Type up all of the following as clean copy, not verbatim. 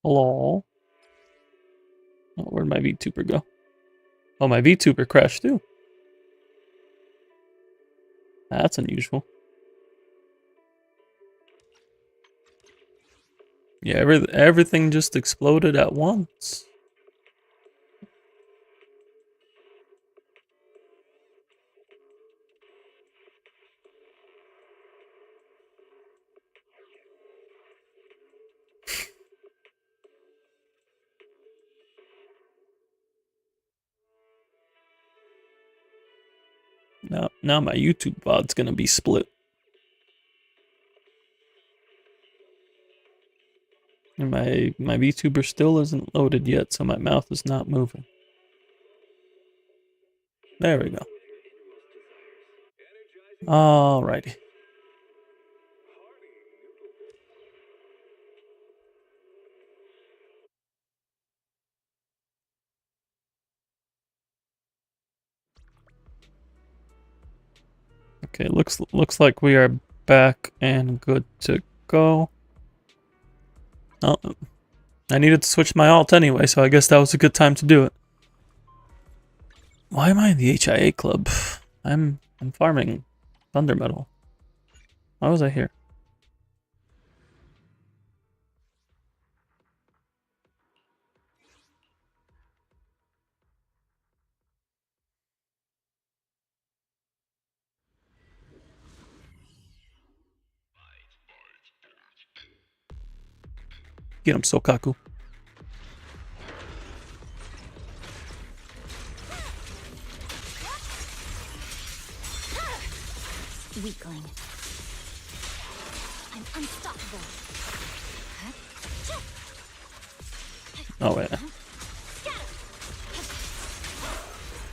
Hello? Oh, where'd my VTuber go? Oh, my VTuber crashed too. That's unusual. Yeah, everything just exploded at once. Now my YouTube VOD's gonna be split. And my VTuber still isn't loaded yet, so my mouth is not moving. There we go. Alrighty. Okay, looks like we are back and good to go. Oh, I needed to switch my alt anyway, so I guess that was a good time to do it. Why am I in the HIA club? I'm farming Thunder Metal. Why was I here? Get him, Sokaku. Weakling. I'm unstoppable. Oh wait.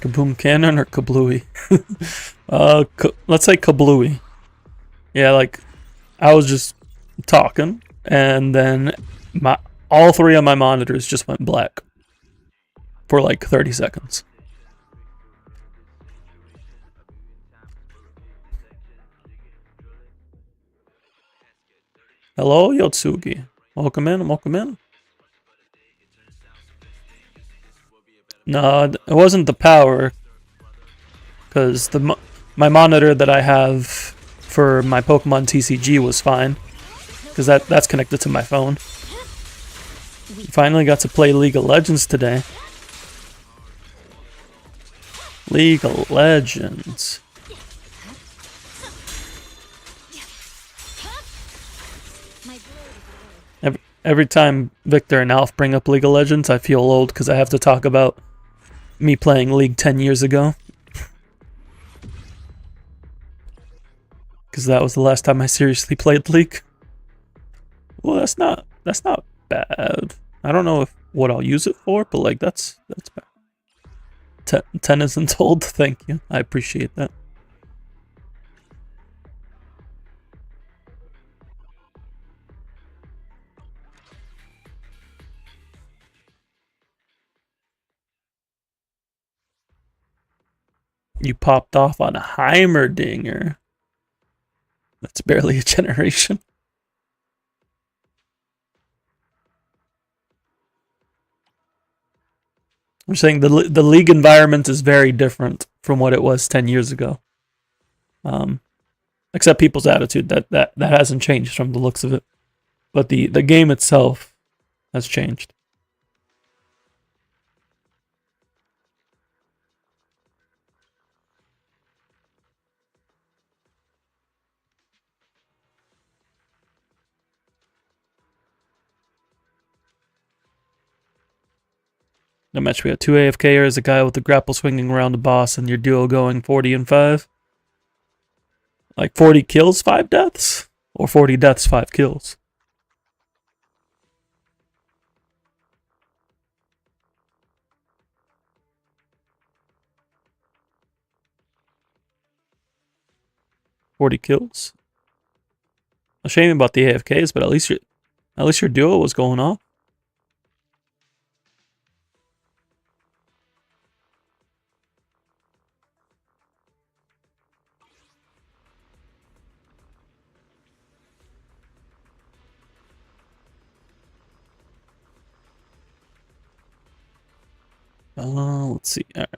Kaboom Cannon or Kablooey? Let's say Kablooey. Yeah, like I was just talking, and then all three of my monitors just went black for like 30 seconds. Hello, Yotsugi. Welcome in, welcome in. No, it wasn't the power, because my monitor that I have for my Pokemon TCG was fine, because that's connected to my phone. Finally got to play League of Legends today. League of Legends. Every time Victor and Alf bring up League of Legends, I feel old because I have to talk about me playing League 10 years ago. Because that was the last time I seriously played League. Well, that's not bad. I don't know what I'll use it for, but like that's bad. 10 isn't old. Thank you. I appreciate that. You popped off on a Heimerdinger. That's barely a generation. I'm saying the League environment is very different from what it was 10 years ago. Except people's attitude that hasn't changed from the looks of it, but the game itself has changed. No match, we have 2 AFKers, a guy with the grapple swinging around the boss, and your duo going 40 and 5. Like 40 kills, 5 deaths? Or 40 deaths, 5 kills? "40 kills? A shame about the AFKs, but at least your duo was going off. Let's see. All right.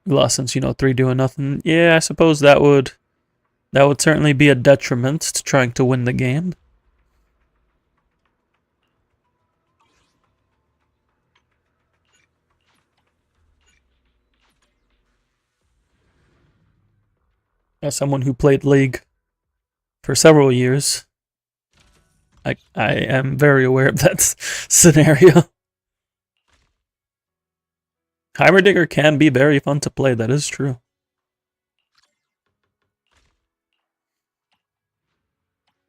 We lost since 3 doing nothing. Yeah, I suppose that would certainly be a detriment to trying to win the game. As someone who played League for several years, I am very aware of that scenario. Heimerdinger can be very fun to play, that is true.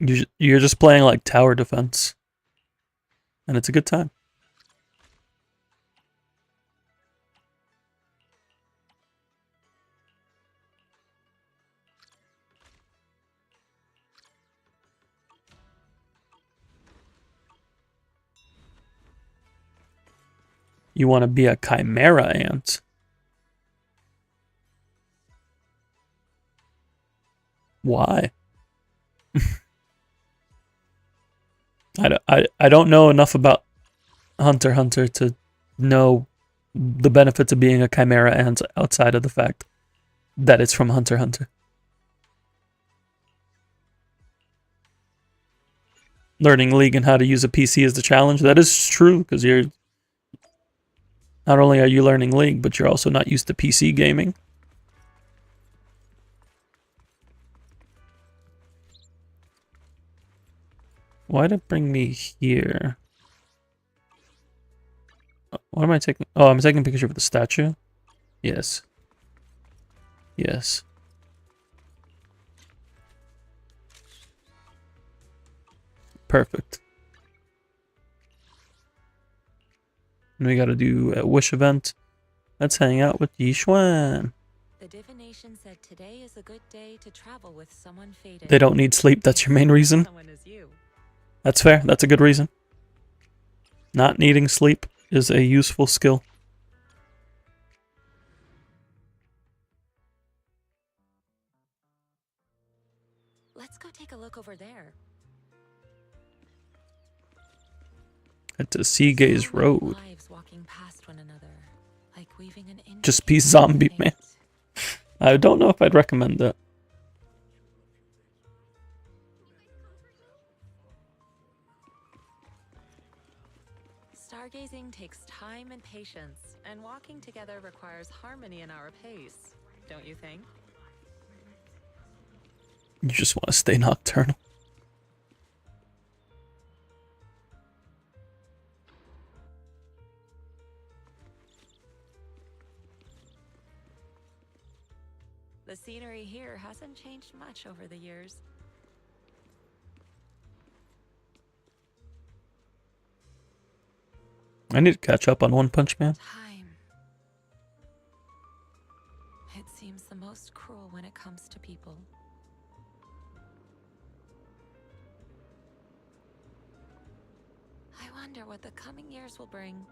You're just playing like tower defense, and it's a good time. You want to be a chimera ant. Why? I don't know enough about Hunter x Hunter to know the benefits of being a chimera ant outside of the fact that it's from Hunter x Hunter. Learning League and how to use a PC is the challenge. That is true, because you're not only are you learning League, but you're also not used to PC gaming. Why'd it bring me here? What am I taking? Oh, I'm taking a picture of the statue? Yes. Yes. Perfect. And we gotta do a wish event. Let's hang out with Yishuan. The divination said today is a good day to travel with someone fated. They don't need sleep, that's your main reason? Someone is you. That's fair, that's a good reason. Not needing sleep is a useful skill. Let's go take a look over there. At the Seagaze Road. Lives walking past one another, like weaving an Just be zombie, man. I don't know if I'd recommend that. Stargazing takes time and patience, and walking together requires harmony in our pace, don't you think? You just want to stay nocturnal. The scenery here hasn't changed much over the years. I need to catch up on One Punch Man. Time. It seems the most cruel when it comes to people. I wonder what the coming years will bring.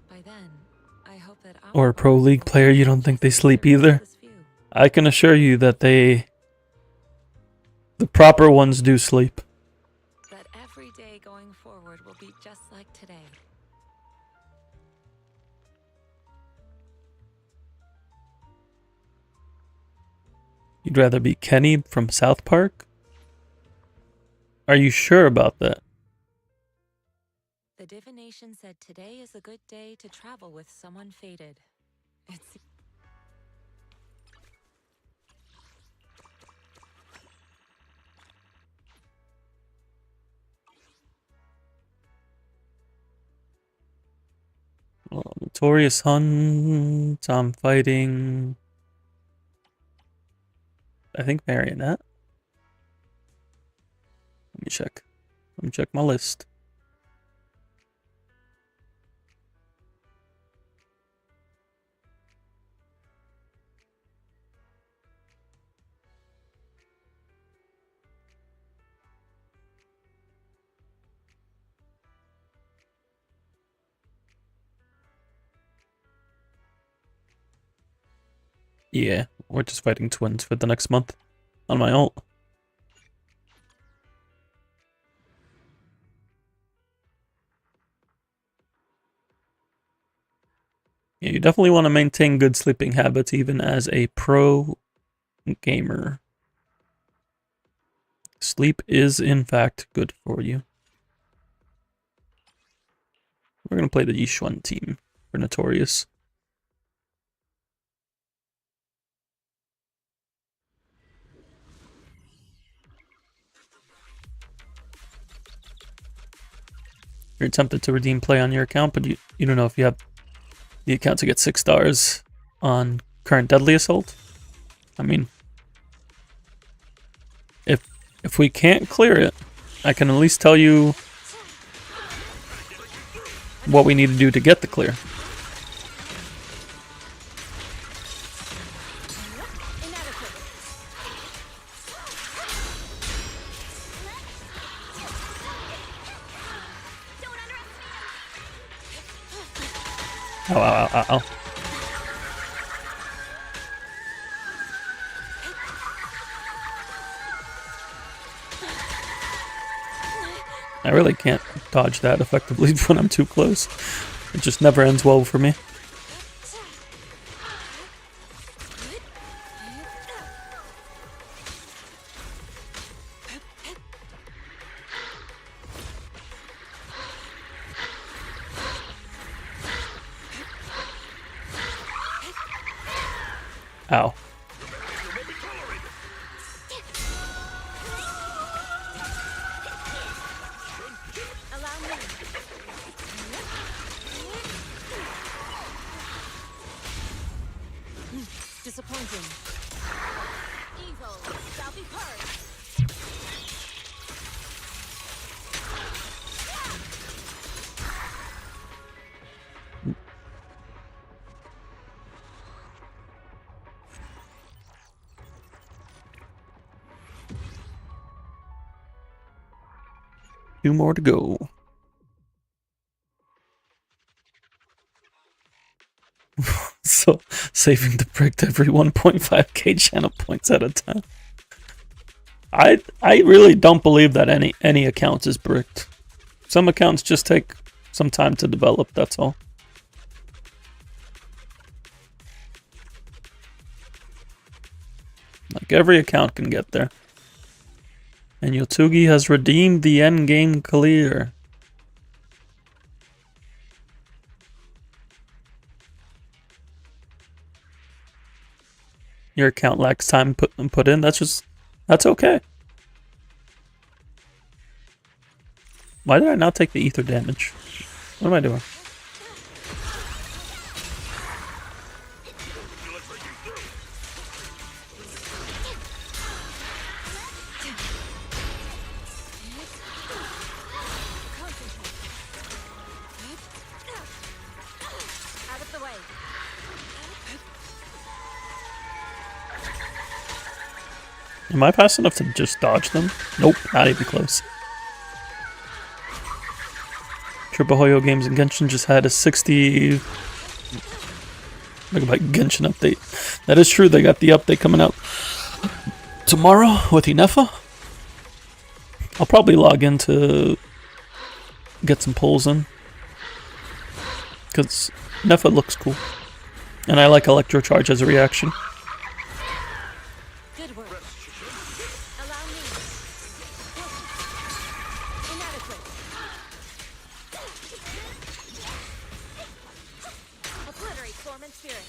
By then, I hope that Or a pro league player, you don't think they sleep either? I can assure you that the proper ones do sleep. That every day going forward will be just like today. You'd rather be Kenny from South Park? Are you sure about that? The divination said today is a good day to travel with someone fated. It's Well, Notorious Hunt, I'm fighting... I think Marionette. Let me check. Let me check my list. Yeah, we're just fighting twins for the next month on my ult. Yeah, you definitely want to maintain good sleeping habits even as a pro gamer. Sleep is, in fact, good for you. We're going to play the Yishuan team for Notorious. You're tempted to redeem play on your account, but you don't know if you have the account to get 6 stars on current Deadly Assault. I mean, if we can't clear it, I can at least tell you what we need to do to get the clear. Ow, ow, ow, ow. I really can't dodge that effectively when I'm too close. It just never ends well for me. Ow. Disappointing. Evil shall be purged. Two more to go. So, saving the brick every 1.5k channel points at a time. I really don't believe that any account is bricked. Some accounts just take some time to develop, that's all. Like every account can get there. And Yotsugi has redeemed the endgame clear. Your account lacks time put in. That's okay. Why did I not take the ether damage? What am I doing? Out of the way. Am I fast enough to just dodge them? Nope, not even close. Triple Hoyo Games and Genshin just had a 60 megabyte Genshin update. That is true, they got the update coming out tomorrow with Inefa. I'll probably log in to get some polls in. Because Inefa looks cool. And I like Electro Charge as a reaction. Good work. Allow me. Inadequate. Obliterate form and spirit.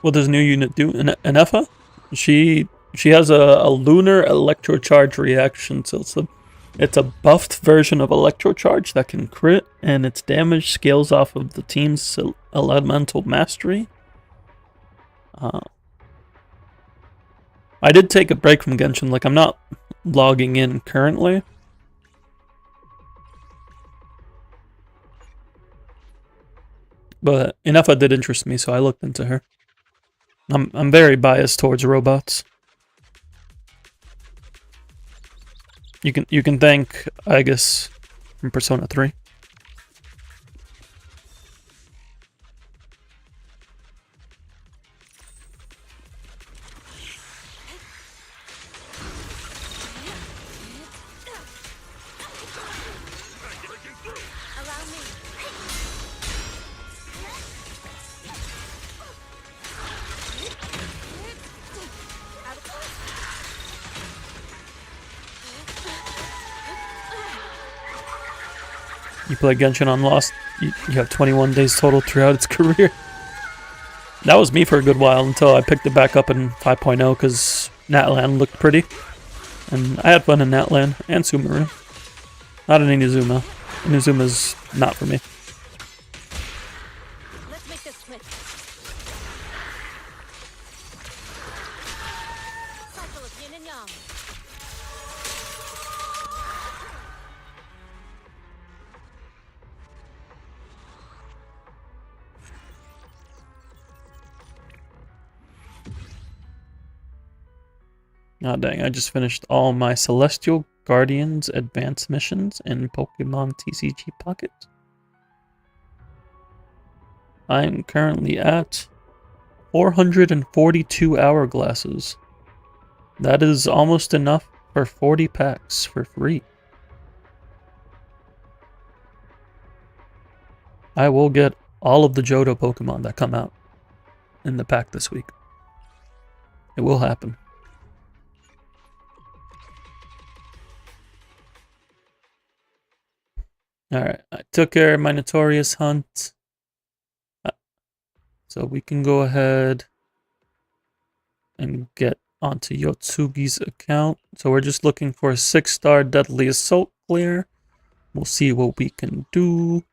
What does new unit do? Inefa? She has a lunar Electro Charge reaction, so it's a buffed version of Electro Charge that can crit, and its damage scales off of the team's elemental mastery. I did take a break from Genshin, like I'm not logging in currently. But Inefa did interest me, so I looked into her. I'm very biased towards robots. You can thank Aegis from Persona 3. You play Genshin on Lost, you have 21 days total throughout its career. That was me for a good while until I picked it back up in 5.0 because Natlan looked pretty. And I had fun in Natlan and Sumeru. Not in Inazuma. Inazuma's not for me. Let's make this quick. Cycle of yin and yang. Oh dang, I just finished all my Celestial Guardians advanced missions in Pokemon TCG Pocket. I'm currently at 442 hourglasses. That is almost enough for 40 packs for free. I will get all of the Johto Pokemon that come out in the pack this week. It will happen. Alright, I took care of my Notorious Hunt. So we can go ahead and get onto Yotsugi's account. So we're just looking for a 6-star Deadly Assault clear. We'll see what we can do.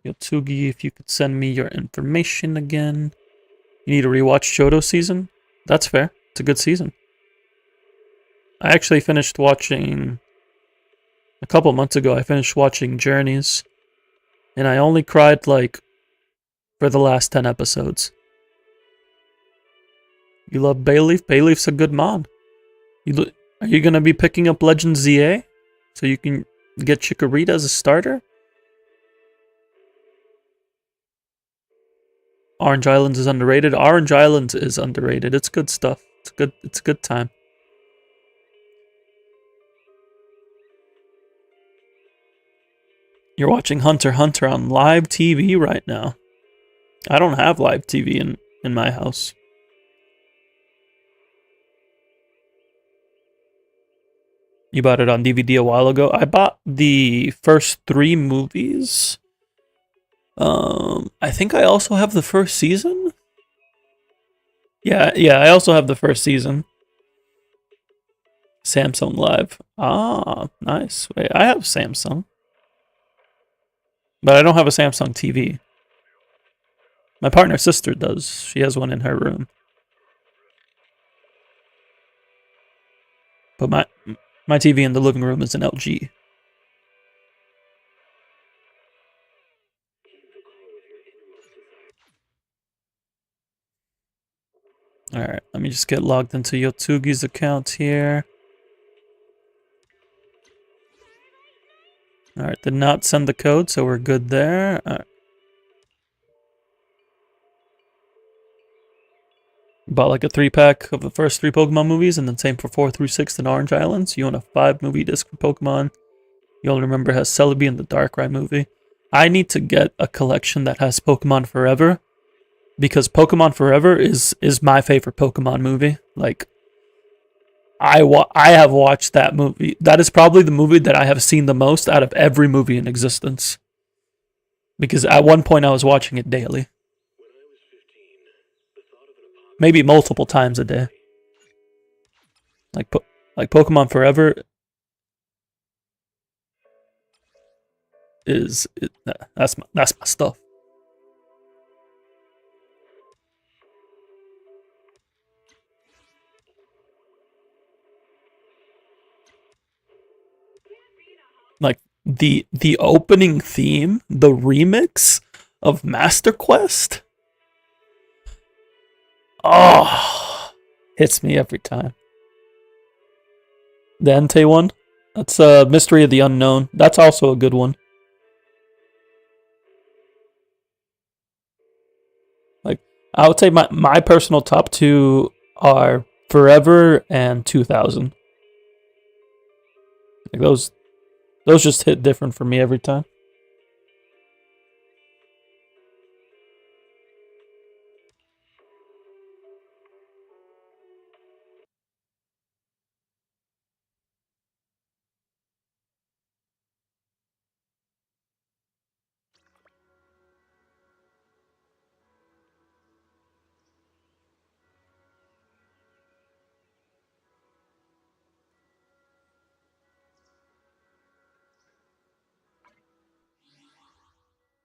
Yotsugi, if you could send me your information again. You need to rewatch Johto season? That's fair. It's a good season. I actually finished watching... A couple months ago, I finished watching Journeys. And I only cried, like, for the last 10 episodes. You love Bayleaf? Bayleaf's a good mod. Are you going to be picking up Legend ZA? So you can get Chikorita as a starter? Orange Islands is underrated. Orange Islands is underrated. It's good stuff. It's a good time. You're watching Hunter x Hunter on live TV right now. I don't have live TV in my house. You bought it on DVD a while ago. I bought the first 3 movies. I think I also have the first season. Yeah, I also have the first season. Samsung Live. Ah, nice. Wait, I have Samsung. But I don't have a Samsung TV. My partner's sister does. She has one in her room. But my TV in the living room is an LG. Alright, let me just get logged into Yotsugi's account here. Alright, did not send the code, so we're good there. Bought like a 3-pack of the first 3 Pokemon movies, and then same for 4 through 6 in Orange Islands. You own a 5-movie disc for Pokemon. You'll remember it has Celebi in the Darkrai movie. I need to get a collection that has Pokemon Forever, because Pokemon Forever is my favorite Pokemon movie. Like, I have watched that movie. That is probably the movie that I have seen the most out of every movie in existence. Because at one point I was watching it daily. Maybe multiple times a day. Like Pokemon Forever that's my stuff. Like the opening theme, the remix of Master Quest. Oh, hits me every time. The Entei one, that's Mystery of the Unknown. That's also a good one. Like, I would say my personal top 2 are Forever and 2000. Like those just hit different for me every time.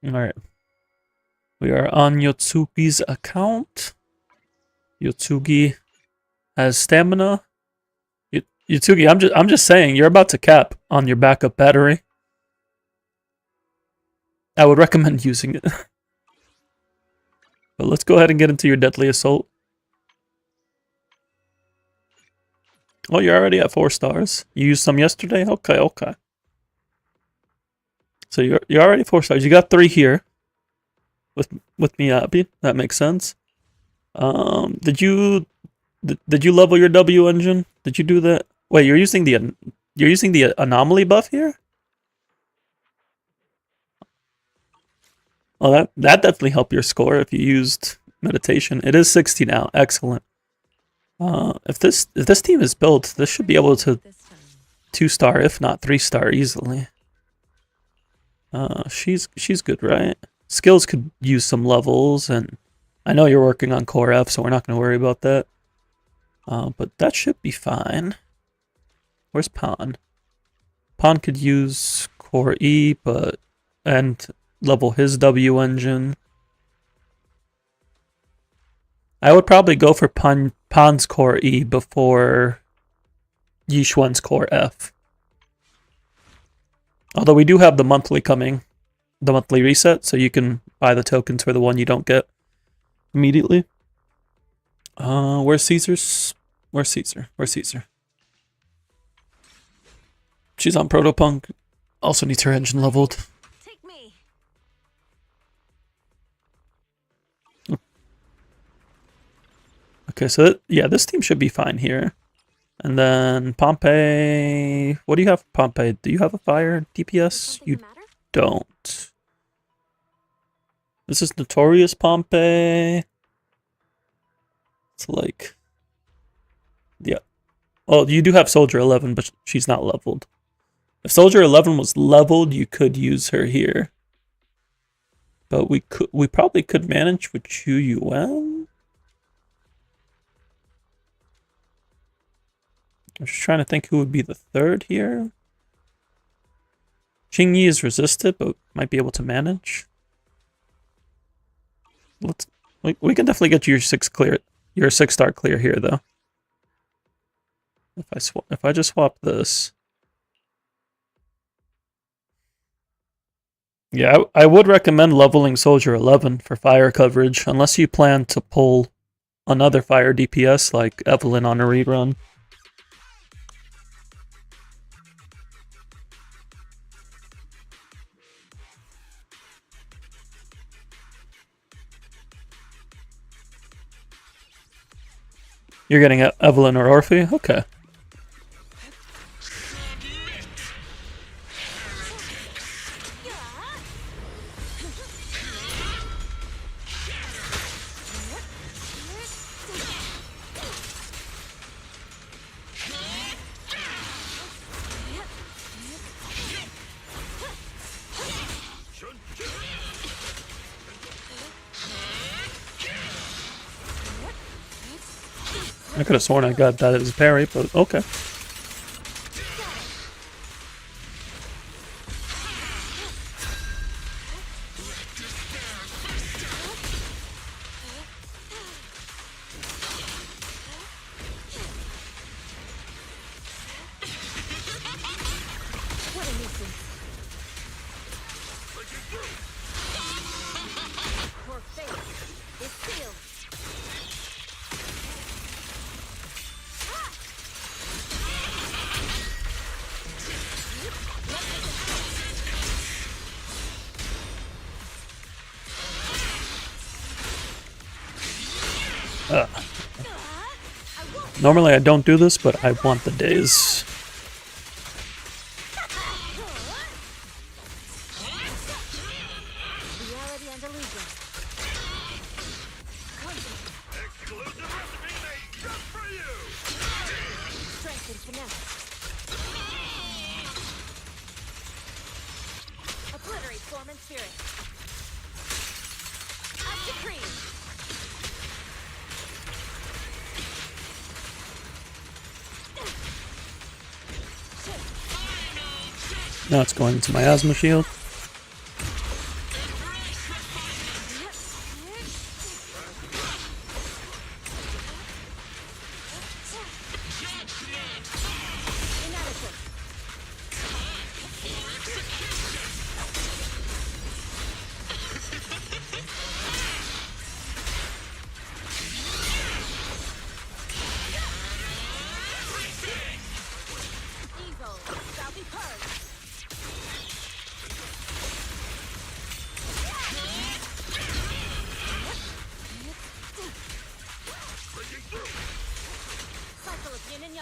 Alright. We are on Yotsugi's account. Yotsugi has stamina. Yotsugi, I'm just saying, you're about to cap on your backup battery. I would recommend using it. But let's go ahead and get into your deadly assault. Oh, you're already at 4 stars. You used some yesterday? Okay, okay. So you're already 4 stars. You got 3 here. With Miyabi. That makes sense. Did you level your W engine? Did you do that? Wait, you're using the anomaly buff here? Oh, that definitely helped your score if you used meditation. It is 60 now. Excellent. If this team is built, this should be able to 2-star, if not 3-star easily. She's good, right? Skills could use some levels, and I know you're working on Core F, so we're not going to worry about that. But that should be fine. Where's Pan? Pan could use Core E, and level his W engine. I would probably go for Pan's Core E before Yishuan's Core F. Although we do have the monthly coming, the monthly reset, so you can buy the tokens for the one you don't get immediately. Where's Caesar's? Where's Caesar? Where's Caesar? She's on Protopunk. Also needs her engine leveled. Take me. Okay, so yeah, this team should be fine here. And then Pompey. What do you have for Pompey? Do you have a fire DPS? You don't. This is Notorious Pompey. It's like, yeah. Oh, you do have Soldier 11, but she's not leveled. If Soldier 11 was leveled, you could use her here. But we probably could manage with Chu Yuan. I'm just trying to think who would be the third here. Xing Yi is resisted, but might be able to manage. We can definitely get your 6-star clear here though. If I just swap this. Yeah, I would recommend leveling Soldier 11 for fire coverage, unless you plan to pull another fire DPS like Evelyn on a rerun. You're getting Evelyn or Orphe? Okay. I could have sworn I got that as a parry, but okay. What a nuisance. Poor face. It's sealed. Normally I don't do this, but I want the days. Reality and illusion. Strength and finesse. Obliterate form and spirit. As decreed. Now it's going into my asthma shield.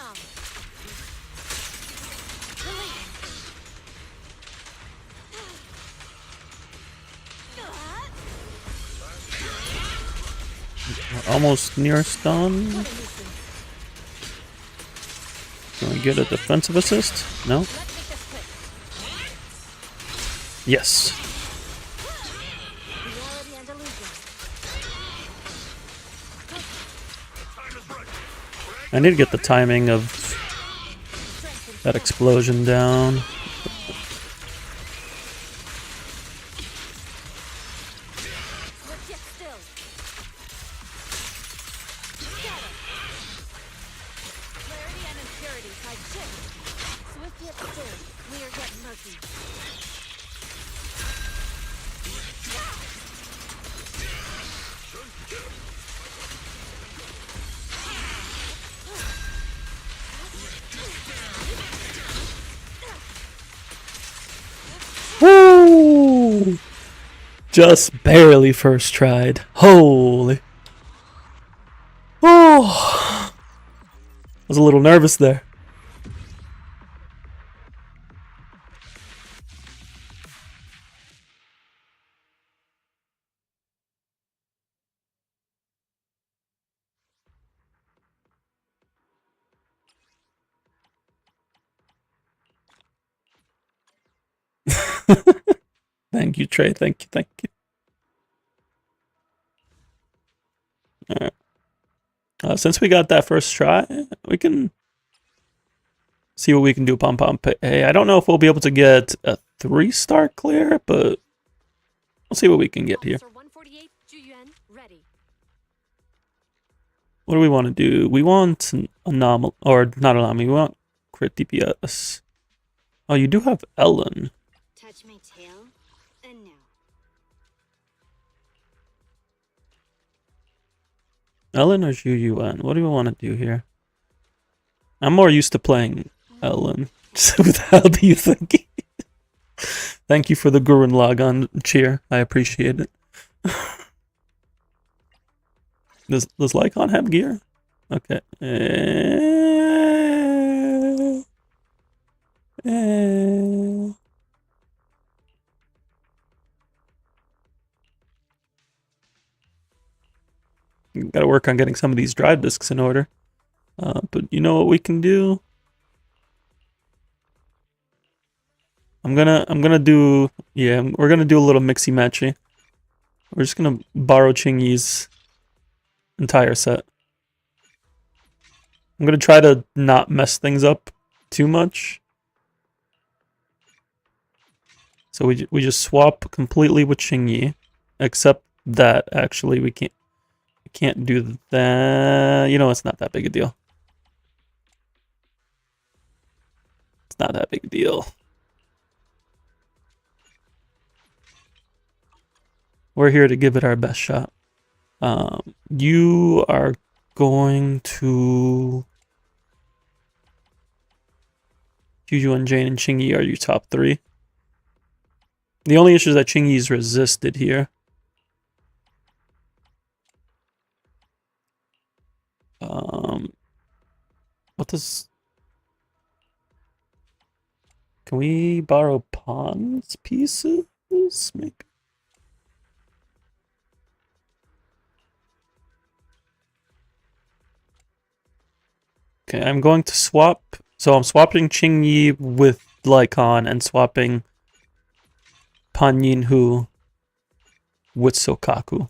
some. Release. We're almost near stun. What a nuisance. Can we get a defensive assist? No? Let's make this quick. Yes. Reality and illusion. I need to get the timing of Strength and that finesse. explosion down. Swift yet still. Scatter. Clarity and impurity side shift. Swift yet still. Clear yet murky. Woo! Just barely first tried. Holy. Oh. I was a little nervous there. Thank you, Trey. Thank you. Thank you. Alright. Since we got that first try, we can see what we can do. Pom Pom. Hey, I don't know if we'll be able to get a 3-star clear, but we'll see what we can get here. Officer 148, Juyuan, ready. What do we want to do? We want an anomaly, or not anomaly. We want crit DPS. Oh, you do have Ellen. Touch my tail, and now. Ellen or Juyuan? What do we want to do here? I'm more used to playing Ellen. So what the hell do you think? Thank you for the Gurren Lagann cheer. I appreciate it. Does Lycon have gear? Okay. Gotta work on getting some of these drive discs in order. But you know what we can do? We're gonna do a little mixy matchy. We're just gonna borrow Chingy's entire set. I'm gonna try to not mess things up too much. So we just swap completely with Chingy, except that actually we can't do that. You know, it's not that big a deal. It's not that big a deal. We're here to give it our best shot. You are going to... Juju and Jane and Chingy are your top 3. The only issue is that Chingy's resisted here. What does... Can we borrow pawns pieces? Maybe. Okay, I'm going to swap. So I'm swapping Chingy with Lycon and swapping Pan Yinhu with Sokaku.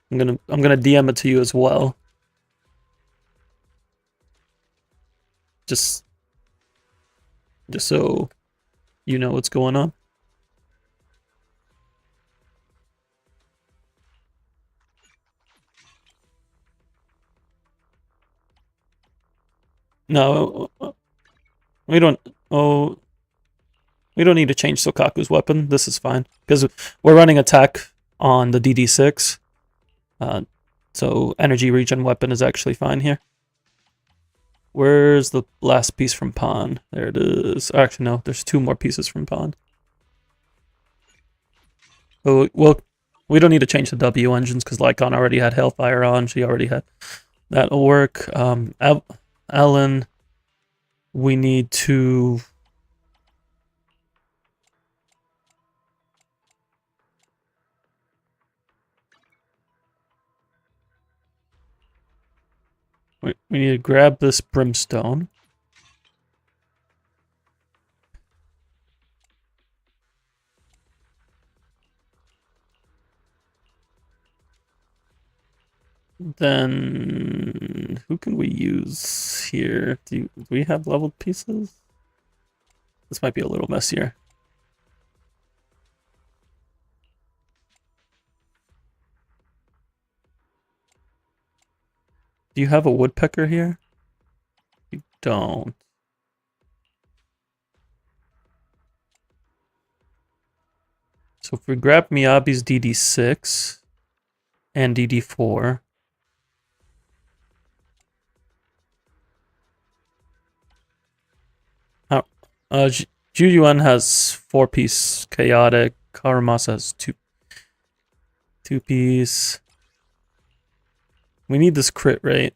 I'm gonna DM it to you as well. Just so you know what's going on. No, we don't. Oh, we don't need to change Sokaku's weapon. This is fine because we're running attack on the DD6. So energy regen weapon is actually fine here. Where's the last piece from Pan? There it is. Actually, no. There's 2 more pieces from Pan. Oh, well, we don't need to change the W engines because Lycon already had Hellfire on. She already had That'll work. Alan, we need to... We need to grab this brimstone. Then who can we use here? Do we have leveled pieces? This might be a little messier. Do you have a woodpecker here? You don't. So if we grab Miyabi's DD6 and DD4, Juyuan has 4-piece chaotic. Karamasa has 2-piece. We need this crit rate.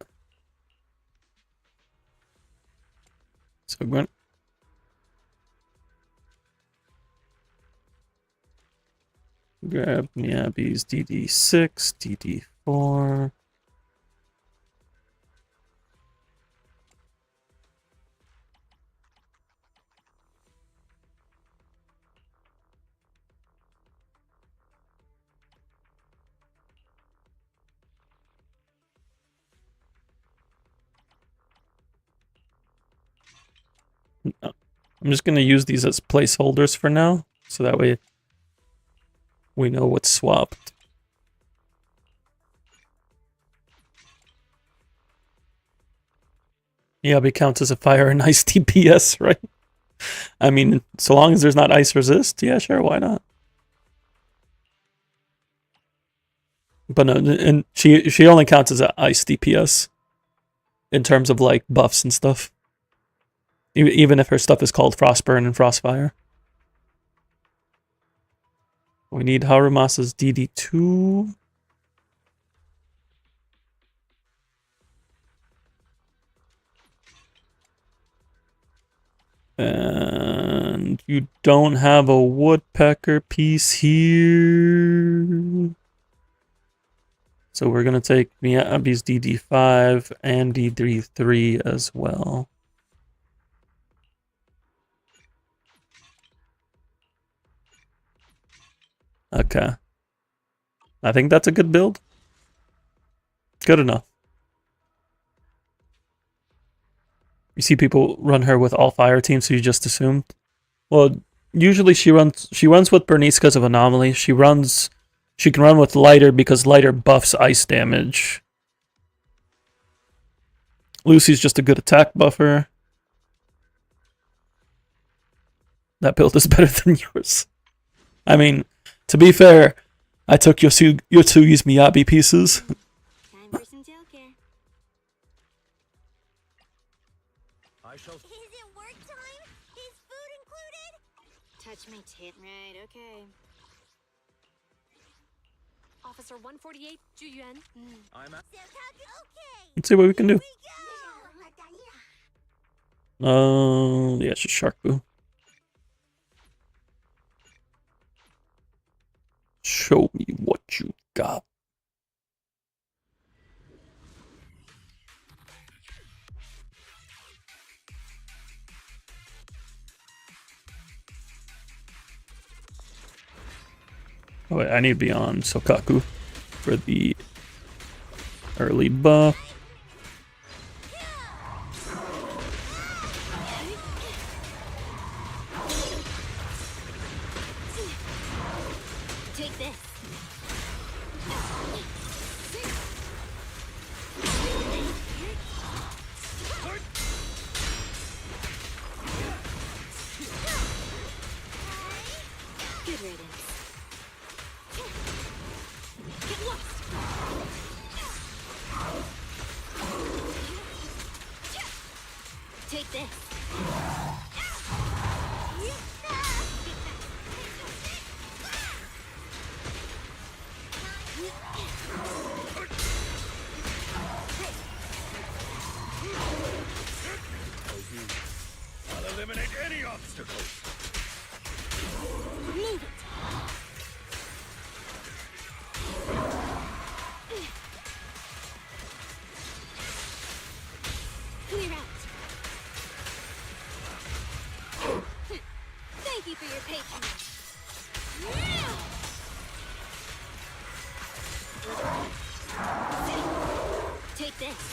So we're going. Grab Miyabi's DD6, DD4. I'm just going to use these as placeholders for now, so that way we know what's swapped. Miyabi counts as a fire and ice DPS, right? I mean, so long as there's not ice resist, yeah, sure, why not? But no, and she only counts as an ice DPS in terms of like buffs and stuff. Even if her stuff is called Frostburn and Frostfire. We need Harumasa's DD2. And you don't have a woodpecker piece here. So we're going to take Miyabi's DD5 and DD3 as well. Okay. I think that's a good build. Good enough. You see people run her with all fire teams, so you just assumed. Well, usually she runs with Bernice because of anomaly. She can run with lighter because lighter buffs ice damage. Lucy's just a good attack buffer. That build is better than yours. I mean, to be fair, I took Yotsugi's Miyabi pieces. Time for some tail care. Is it work time? Is food included? Touch my tip. Right, okay. Officer 148, Juyuan. I'm at. Okay. Let's see what we can do. We go. Yeah, it's just Shark Boo. Show me what you got. Oh wait, I need to be on Sokaku for the early buff. Take this. Good riddance. Get lost. Take this. this.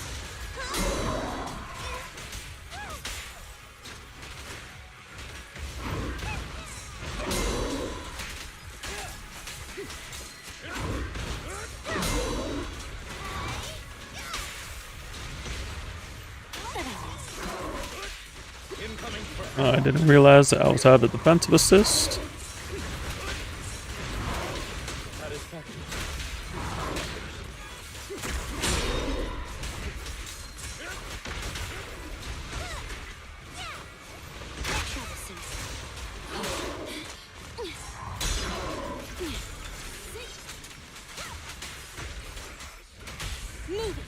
I didn't realize that I was out of defensive assist. Move it.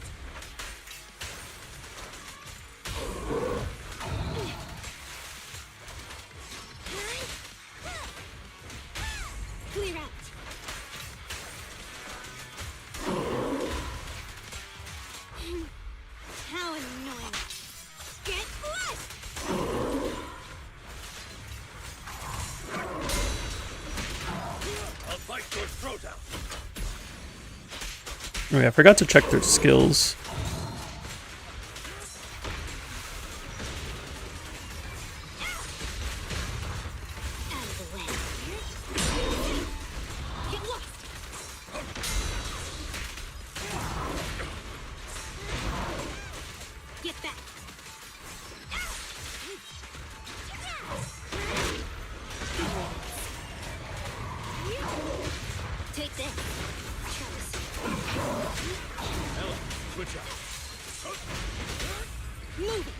Clear out. How annoying. Get close. I'll fight your throat out. Oh yeah, I forgot to check their skills. Out of the way. Get lost. Get back. Take this. Travis. Ella, switch out. Move it.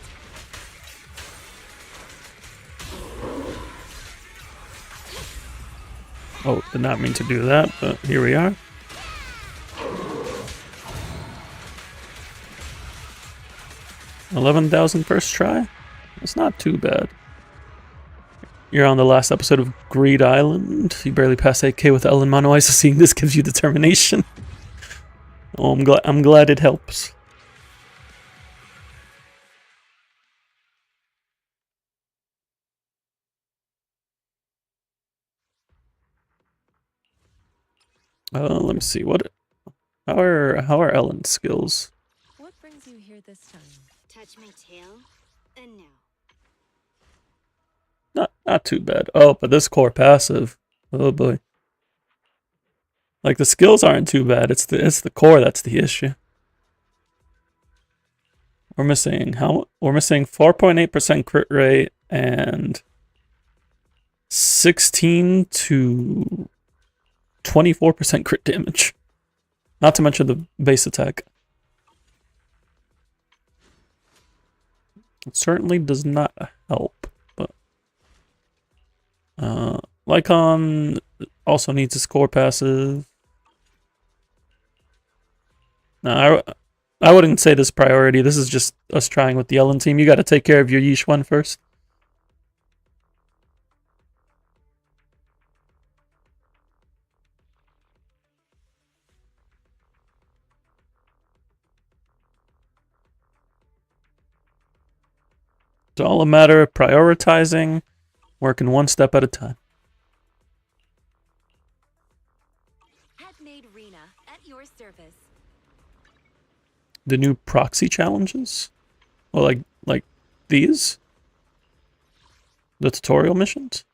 Oh, did not mean to do that, but here we are. $11,000 first try? It's not too bad. You're on the last episode of Greed Island. You barely passed 8K with Ellen Mono Ice. Seeing this gives you determination. Oh, I'm glad it helps. Let me see. How are Ellen's skills? What brings you here this time? Touch my tail. And now. Not too bad. Oh, but this core passive. Oh boy. Like the skills aren't too bad. It's the core that's the issue. We're missing 4.8% crit rate and 16 to 24% crit damage. Not to mention the base attack. It certainly does not help, but Lycon also needs a score passive. No, I wouldn't say this priority. This is just us trying with the Ellen team. You got to take care of your Yeesh one first. It's all a matter of prioritizing, working one step at a time. Head-made Rena at your service. The new proxy challenges? Well, like these? The tutorial missions?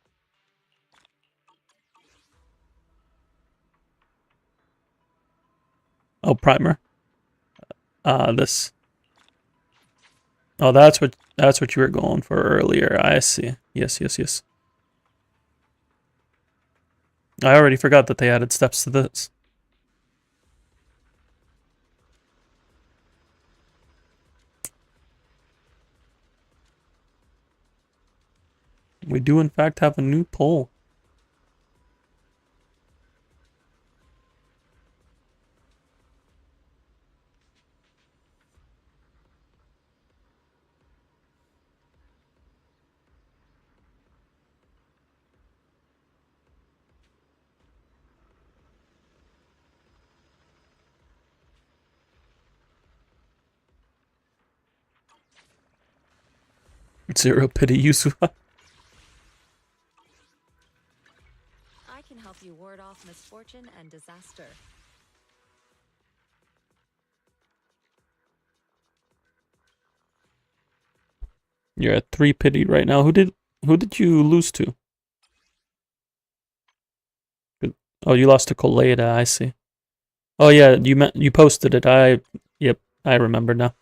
Oh, primer. This. Oh, that's what you were going for earlier. I see. Yes. I already forgot that they added steps to this. We do in fact have a new poll. Zero pity Yusufa. I can help you ward off misfortune and disaster. You're at 3 pity right now. Who did you lose to? Oh, you lost to Coleda, I see. Oh yeah, you posted it. Yep, I remember now.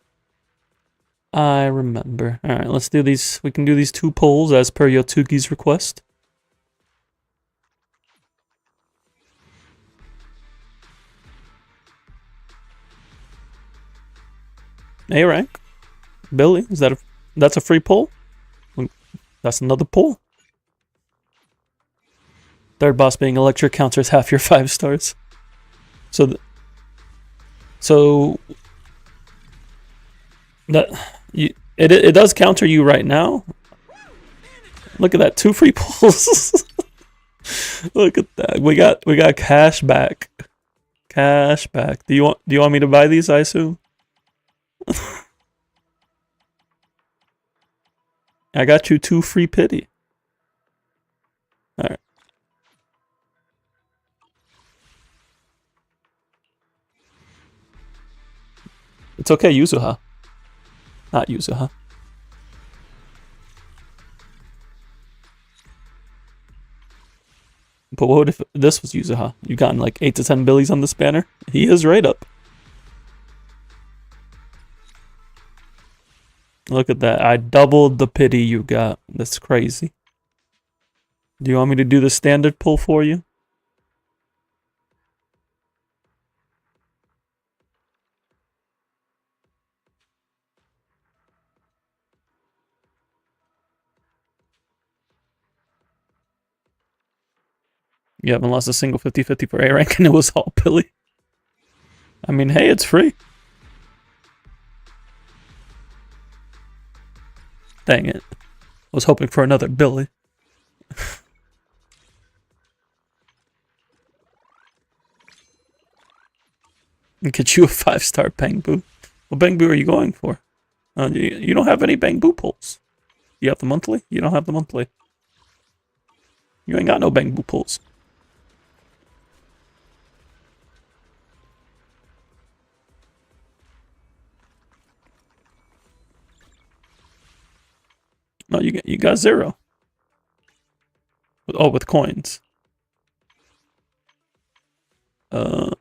I remember. Alright, let's do these. We can do these 2 polls as per Yotugi's request. A rank. Billy, that's a free poll? That's another poll. Third boss being electric counters half your 5 stars. So it does counter you right now. Look at that, 2 free polls. Look at that. We got cash back. Cash back. Do you want me to buy these, I assume? I got you 2 free pity. Alright. It's okay, Yuzuha. Not Yuzuha. But what if this was Yuzuha? You've gotten like 8 to 10 billies on this banner. He is right up. Look at that. I doubled the pity you got. That's crazy. Do you want me to do the standard pull for you? You haven't lost a single 50-50 for A rank and it was all Billy. I mean, hey, it's free. Dang it. I was hoping for another Billy. And get you a 5-star Bangbu. What Bangbu are you going for? You don't have any Bangbu pulls. You have the monthly? You don't have the monthly. You ain't got no Bangbu pulls. No, you got 0. Oh, with coins. No,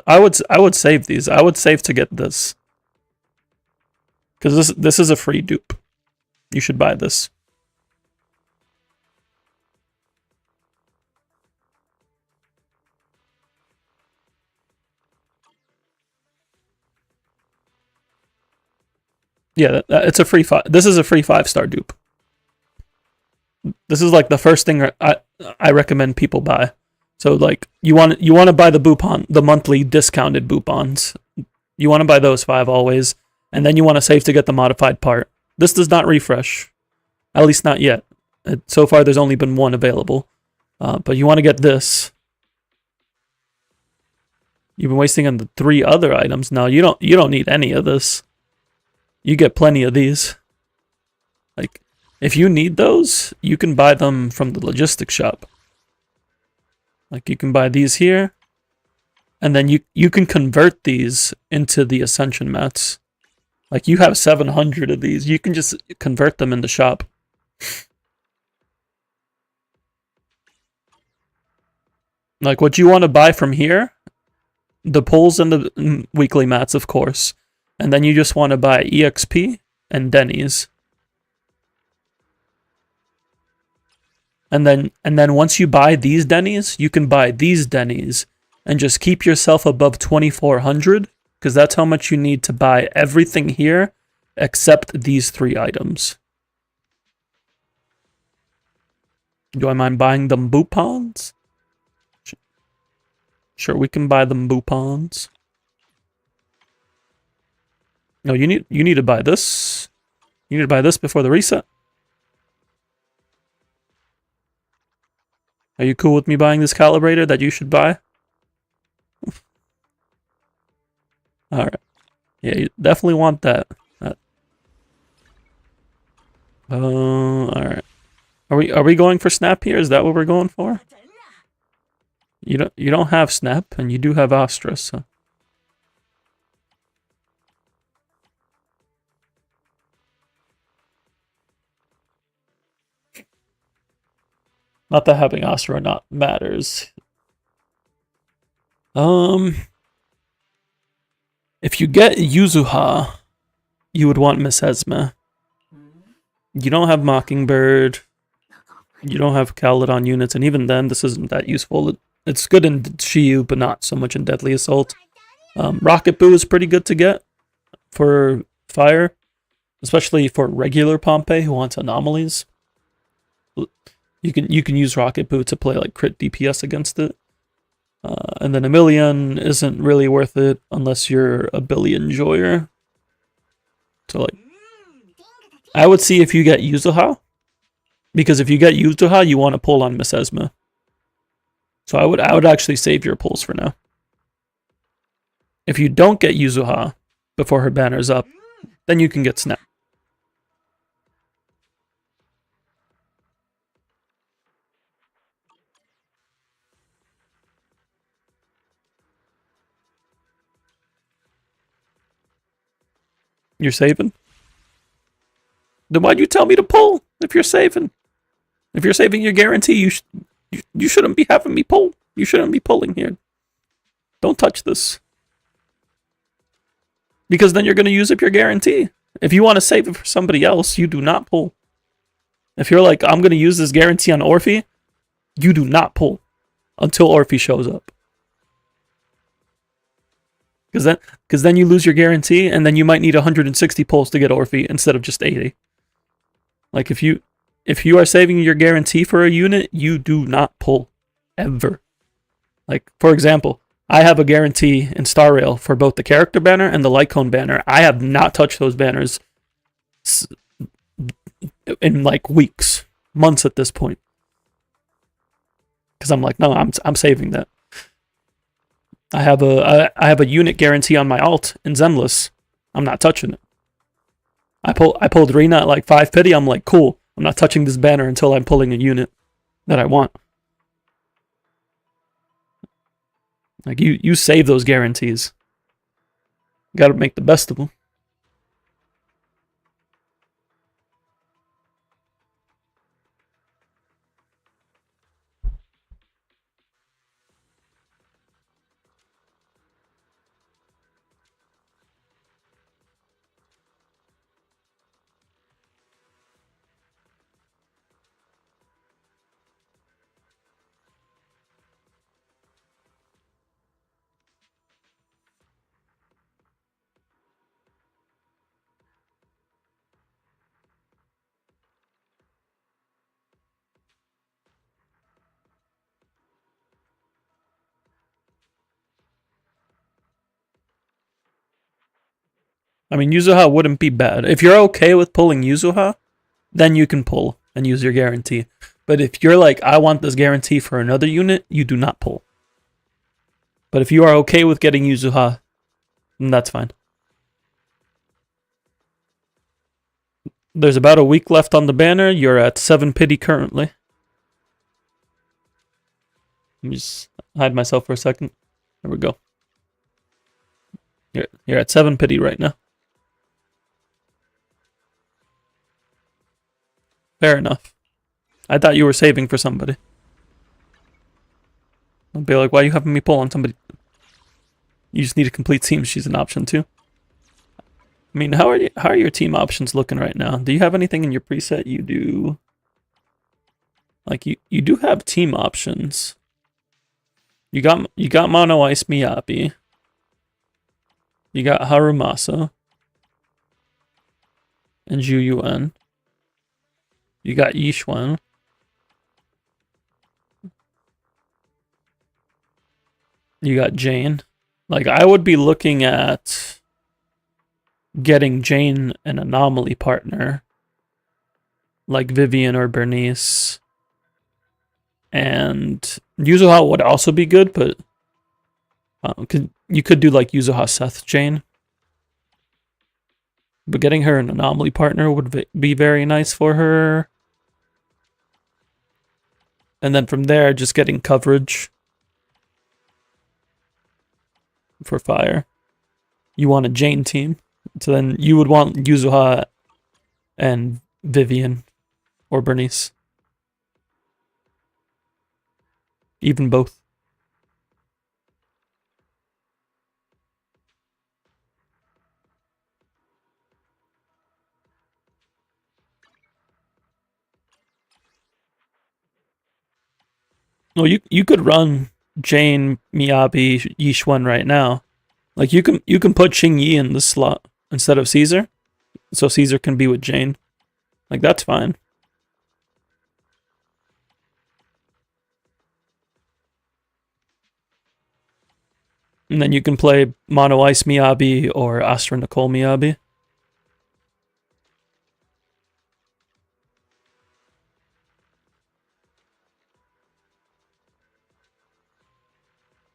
I would save these. I would save to get this. Because this is a free dupe. You should buy this. Yeah, it's a free 5. This is a free 5-star dupe. This is like the first thing I recommend people buy. So like you want to buy the Boopon, the monthly discounted Boopons. You want to buy those 5 always, and then you want to save to get the modified part. This does not refresh, at least not yet. So far, there's only been 1 available, but you want to get this. You've been wasting on the 3 other items. Now you don't need any of this. You get plenty of these. Like, if you need those, you can buy them from the logistics shop. Like, you can buy these here, and then you can convert these into the Ascension mats. Like, you have 700 of these. You can just convert them in the shop. Like, what you want to buy from here, the pulls and the weekly mats, of course. And then you just want to buy EXP and Denny's. And then once you buy these Denny's, you can buy these Denny's and just keep yourself above 2,400, because that's how much you need to buy everything here except these 3 items. Do I mind buying them Boopons? Sure, we can buy them Boopons. No, you need to buy this. You need to buy this before the reset. Are you cool with me buying this calibrator that you should buy? Alright. Yeah, you definitely want that. Alright. Are we going for Snap here? Is that what we're going for? You don't have Snap, and you do have Astra, so. Not that having Astronaut matters. If you get Yuzuha, you would want Miss Esme. You don't have Mockingbird. You don't have Calydon units, and even then, this isn't that useful. It's good in Shiyu, but not so much in Deadly Assault. Rocket Boo is pretty good to get for fire, especially for regular Pompey who wants anomalies. You can use Rocket Boo to play like crit DPS against it. And then Emilion isn't really worth it unless you're a Billy Enjoyer. So like, I would see if you get Yuzuha, because if you get Yuzuha, you want to pull on Miss Esme. So I would actually save your pulls for now. If you don't get Yuzuha before her banner's up, then you can get Snap. You're saving? Then why'd you tell me to pull if you're saving? If you're saving your guarantee, you shouldn't be having me pull. You shouldn't be pulling here. Don't touch this. Because then you're going to use up your guarantee. If you want to save it for somebody else, you do not pull. If you're like, I'm going to use this guarantee on Orphe, you do not pull until Orphe shows up. Because then you lose your guarantee, and then you might need 160 pulls to get Orphe instead of just 80. Like if you are saving your guarantee for a unit, you do not pull ever. Like for example, I have a guarantee in Star Rail for both the character banner and the light cone banner. I have not touched those banners in like weeks, months at this point. Because I'm like, no, I'm saving that. I have a unit guarantee on my alt in Zemless. I'm not touching it. I pulled Rena at like 5 pity. I'm like, cool. I'm not touching this banner until I'm pulling a unit that I want. Like you save those guarantees. You gotta make the best of them. I mean, Yuzuha wouldn't be bad. If you're okay with pulling Yuzuha, then you can pull and use your guarantee. But if you're like, I want this guarantee for another unit, you do not pull. But if you are okay with getting Yuzuha, then that's fine. There's about a week left on the banner. You're at 7 pity currently. Let me just hide myself for a second. There we go. You're at 7 pity right now. Fair enough. I thought you were saving for somebody. I'll be like, why are you having me pull on somebody? You just need a complete team. She's an option too. I mean, how are your team options looking right now? Do you have anything in your preset? You do. Like you do have team options. You got Mono Ice Miyabi. You got Harumasa and Zhu Yuan. You got Yishuan. You got Jane. Like, I would be looking at getting Jane an anomaly partner. Like Vivian or Bernice. And Yuzuha would also be good, but you could do like Yuzuha Seth Jane. But getting her an anomaly partner would be very nice for her. And then from there, just getting coverage for fire. You want a Jane team. So then you would want Yuzuha and Vivian or Bernice. Even both. Well, you could run Jane, Miyabi, Yixuan right now. Like you can put Xing Yi in the slot instead of Caesar, so Caesar can be with Jane. Like that's fine. And then you can play Mono Ice Miyabi or Astra Nicole Miyabi.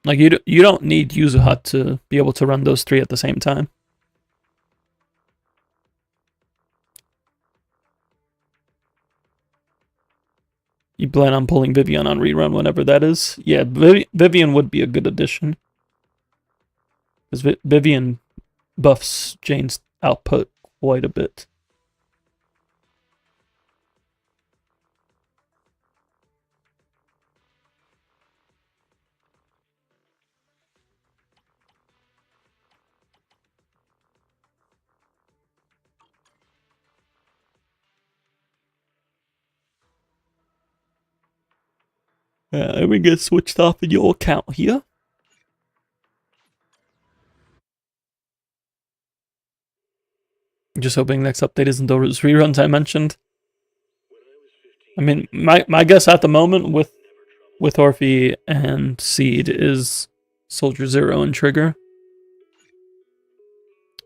Like you don't need Yuzuha to be able to run those three at the same time. You plan on pulling Vivian on rerun whenever that is? Yeah, Vivian would be a good addition. Because Vivian buffs Jane's output quite a bit. Let me get switched off in your account here. Just hoping next update isn't those reruns I mentioned. I mean, my guess at the moment with Orphe and Seed is Soldier Zero and Trigger.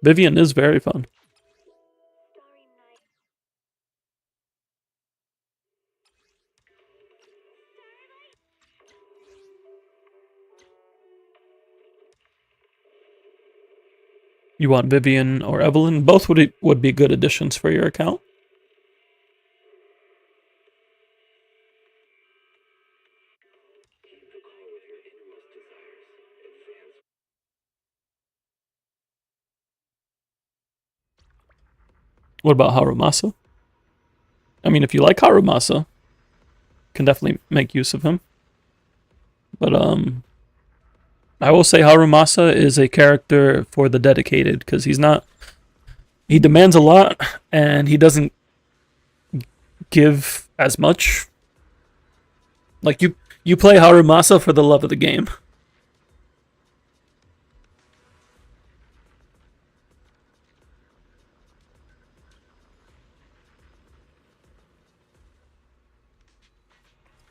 Vivian is very fun. You want Vivian or Evelyn? Both would be good additions for your account. What about Harumasa? I mean, if you like Harumasa, can definitely make use of him. But I will say Harumasa is a character for the dedicated because he demands a lot and he doesn't give as much. Like you play Harumasa for the love of the game.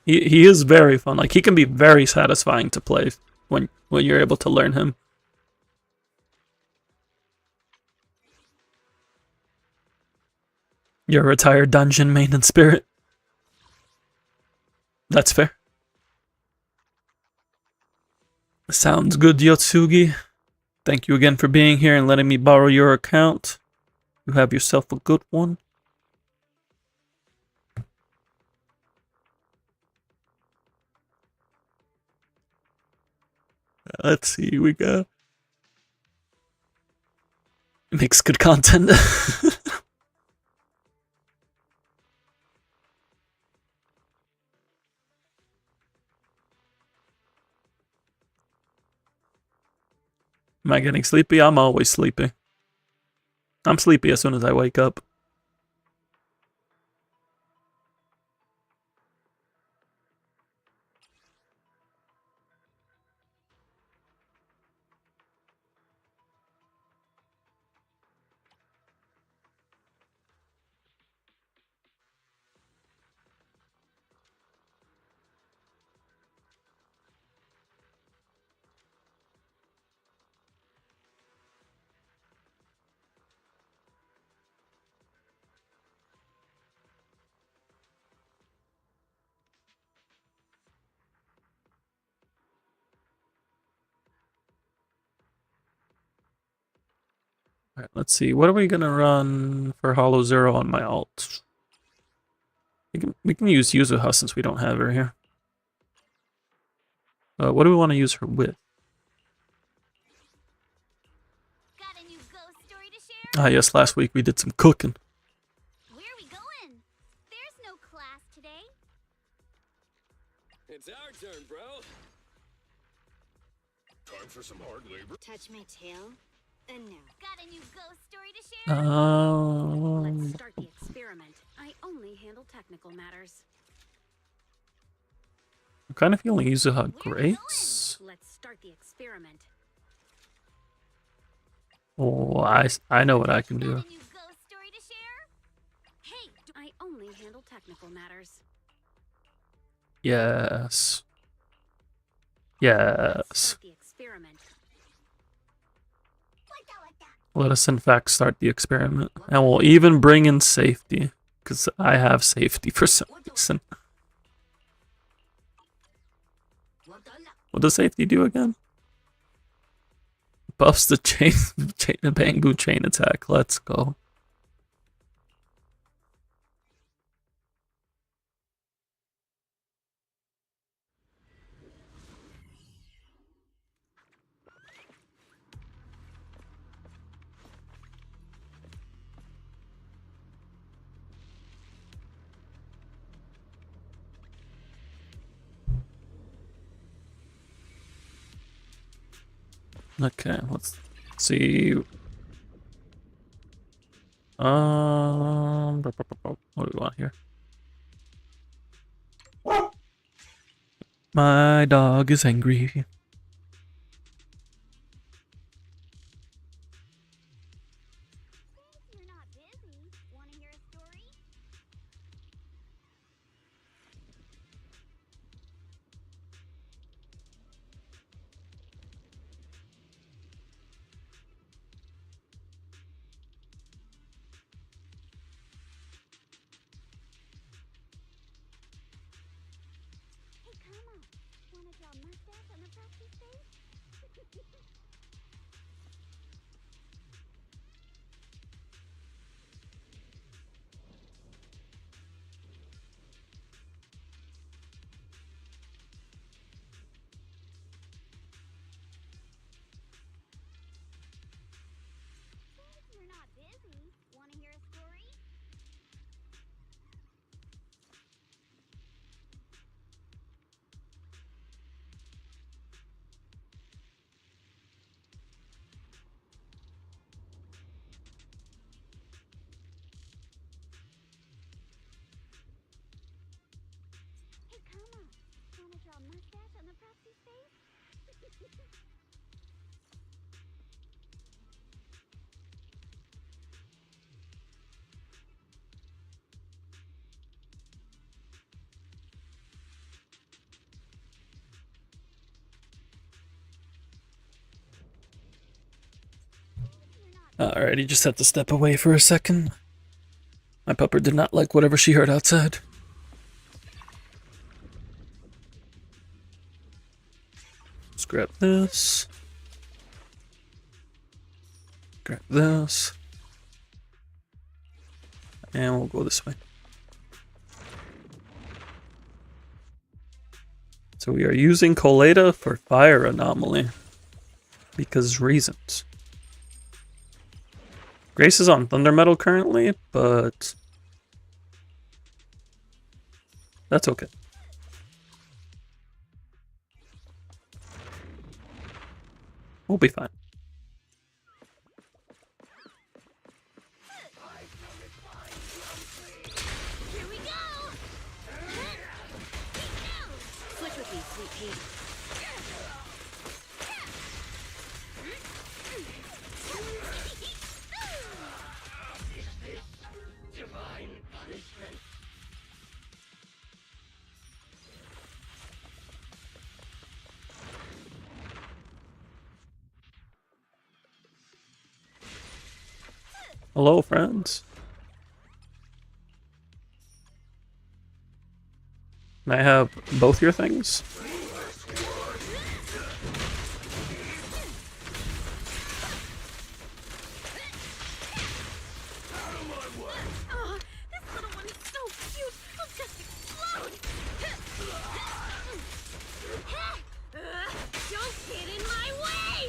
He is very fun. Like he can be very satisfying to play when you're able to learn him. You're a retired dungeon maintenance spirit. That's fair. Sounds good, Yotsugi. Thank you again for being here and letting me borrow your account. You have yourself a good one. Let's see, we got... Makes good content. Am I getting sleepy? I'm always sleepy. I'm sleepy as soon as I wake up. Alright, let's see. What are we gonna run for Hollow Zero on my alt? We can use Yuzuha since we don't have her here. What do we want to use her with? Got a new ghost story to share? Ah, yes, last week we did some cooking. Where are we going? There's no class today. It's our turn, bro. Time for some hard labor. Touch my tail? No. Got a new ghost story to share? Let's start the experiment. I only handle technical matters. I'm kind of feeling use a Grace. Let's start the experiment. Oh, I know what I can do. Got a new ghost story to share? Hey, I only handle technical matters. Yes. Let's Yes. start the experiment. Let us in fact start the experiment. And we'll even bring in safety. Because I have safety for some reason. What does safety do again? Buffs the the bamboo chain attack. Let's go. Okay, let's see. What do we want here? My dog is angry. You're not busy. Want to hear a story? Hey, come on. Want to draw mustache on the proxy's face? You're not busy. Want to hear a story? Hey, come on. Want to draw mustache on the proxy's face? Alright, he just had to step away for a second. My pupper did not like whatever she heard outside. Let's grab this. Grab this. And we'll go this way. So we are using Colada for fire anomaly. Because reasons. Grace is on Thunder Metal currently, but that's okay. We'll be fine. Here we go! Switch with me, sweet pea. Hello, friends. Can I have both your things? Oh, this little one is so cute. I'll just explode. Don't get in my way.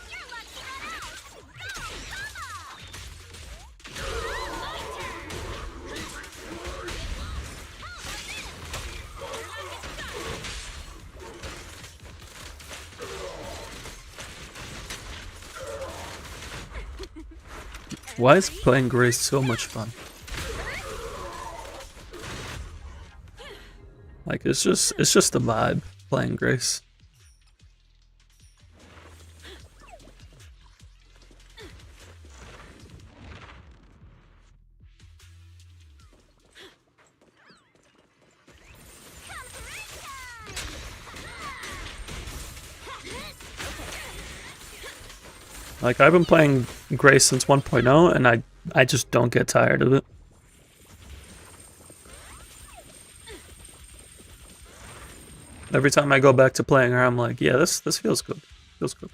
You're lucky that out. Go, come on. My turn. Why is playing Grace so much fun? Like it's just a vibe playing Grace. Like I've been playing Grace since 1.0 and I just don't get tired of it. Every time I go back to playing her, I'm like, yeah, this feels good. Feels good.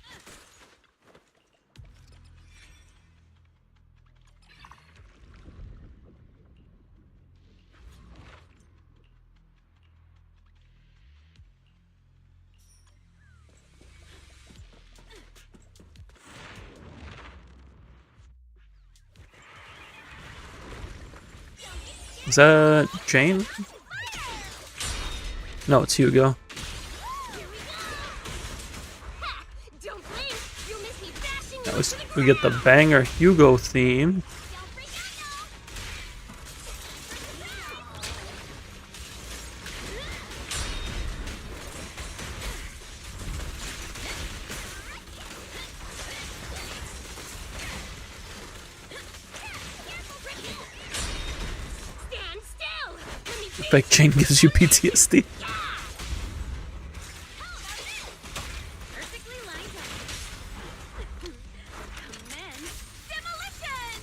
Is that Jane? No, it's Hugo. Don't blink! You'll miss me bashing That you was, into the we get the banger Hugo theme. Don't freak out now! Stand still! Let me Fake Jane gives you PTSD. perfectly lined up. Commence demolition!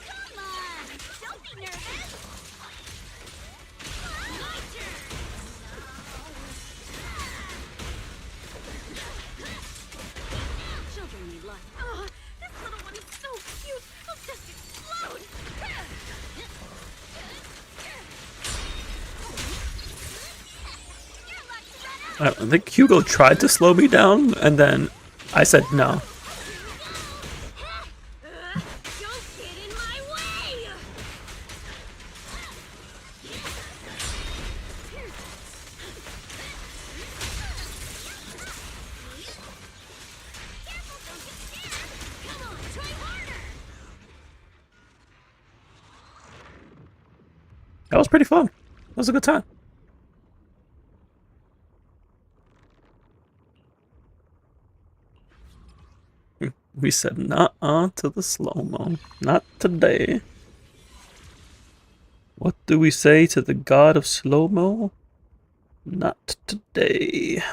Come on! Don't be nervous! My turn! Children need life. Oh, this little one is so cute! I'll just explode! Your luck's run out! I think Hugo tried to slow me down, and then I said no. Don't get in my way! Careful, don't get scared! Come on, try harder! That was pretty fun. That was a good time. We said nuh-uh to the slow-mo. Not today. What do we say to the god of slow-mo? Not today.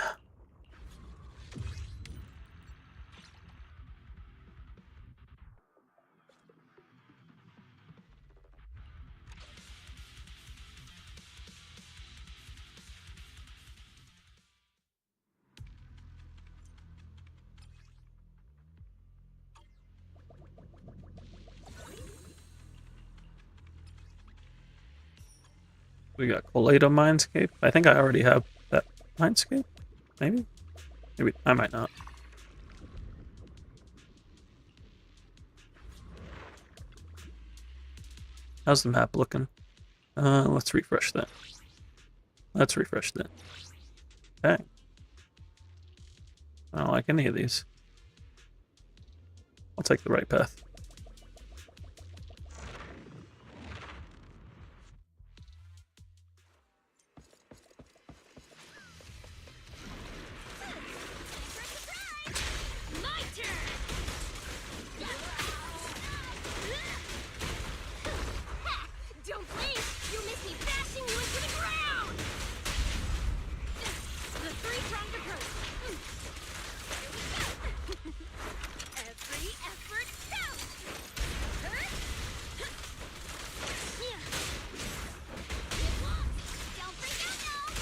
We got Colado Mindscape. I think I already have that Mindscape. Maybe? Maybe I might not. How's the map looking? Let's refresh that. Let's refresh that. Okay. I don't like any of these. I'll take the right path. My turn! Don't blink! You'll miss me bashing you into the ground! The three-pronged approach. Every effort counts! It won't! Don't freak out now!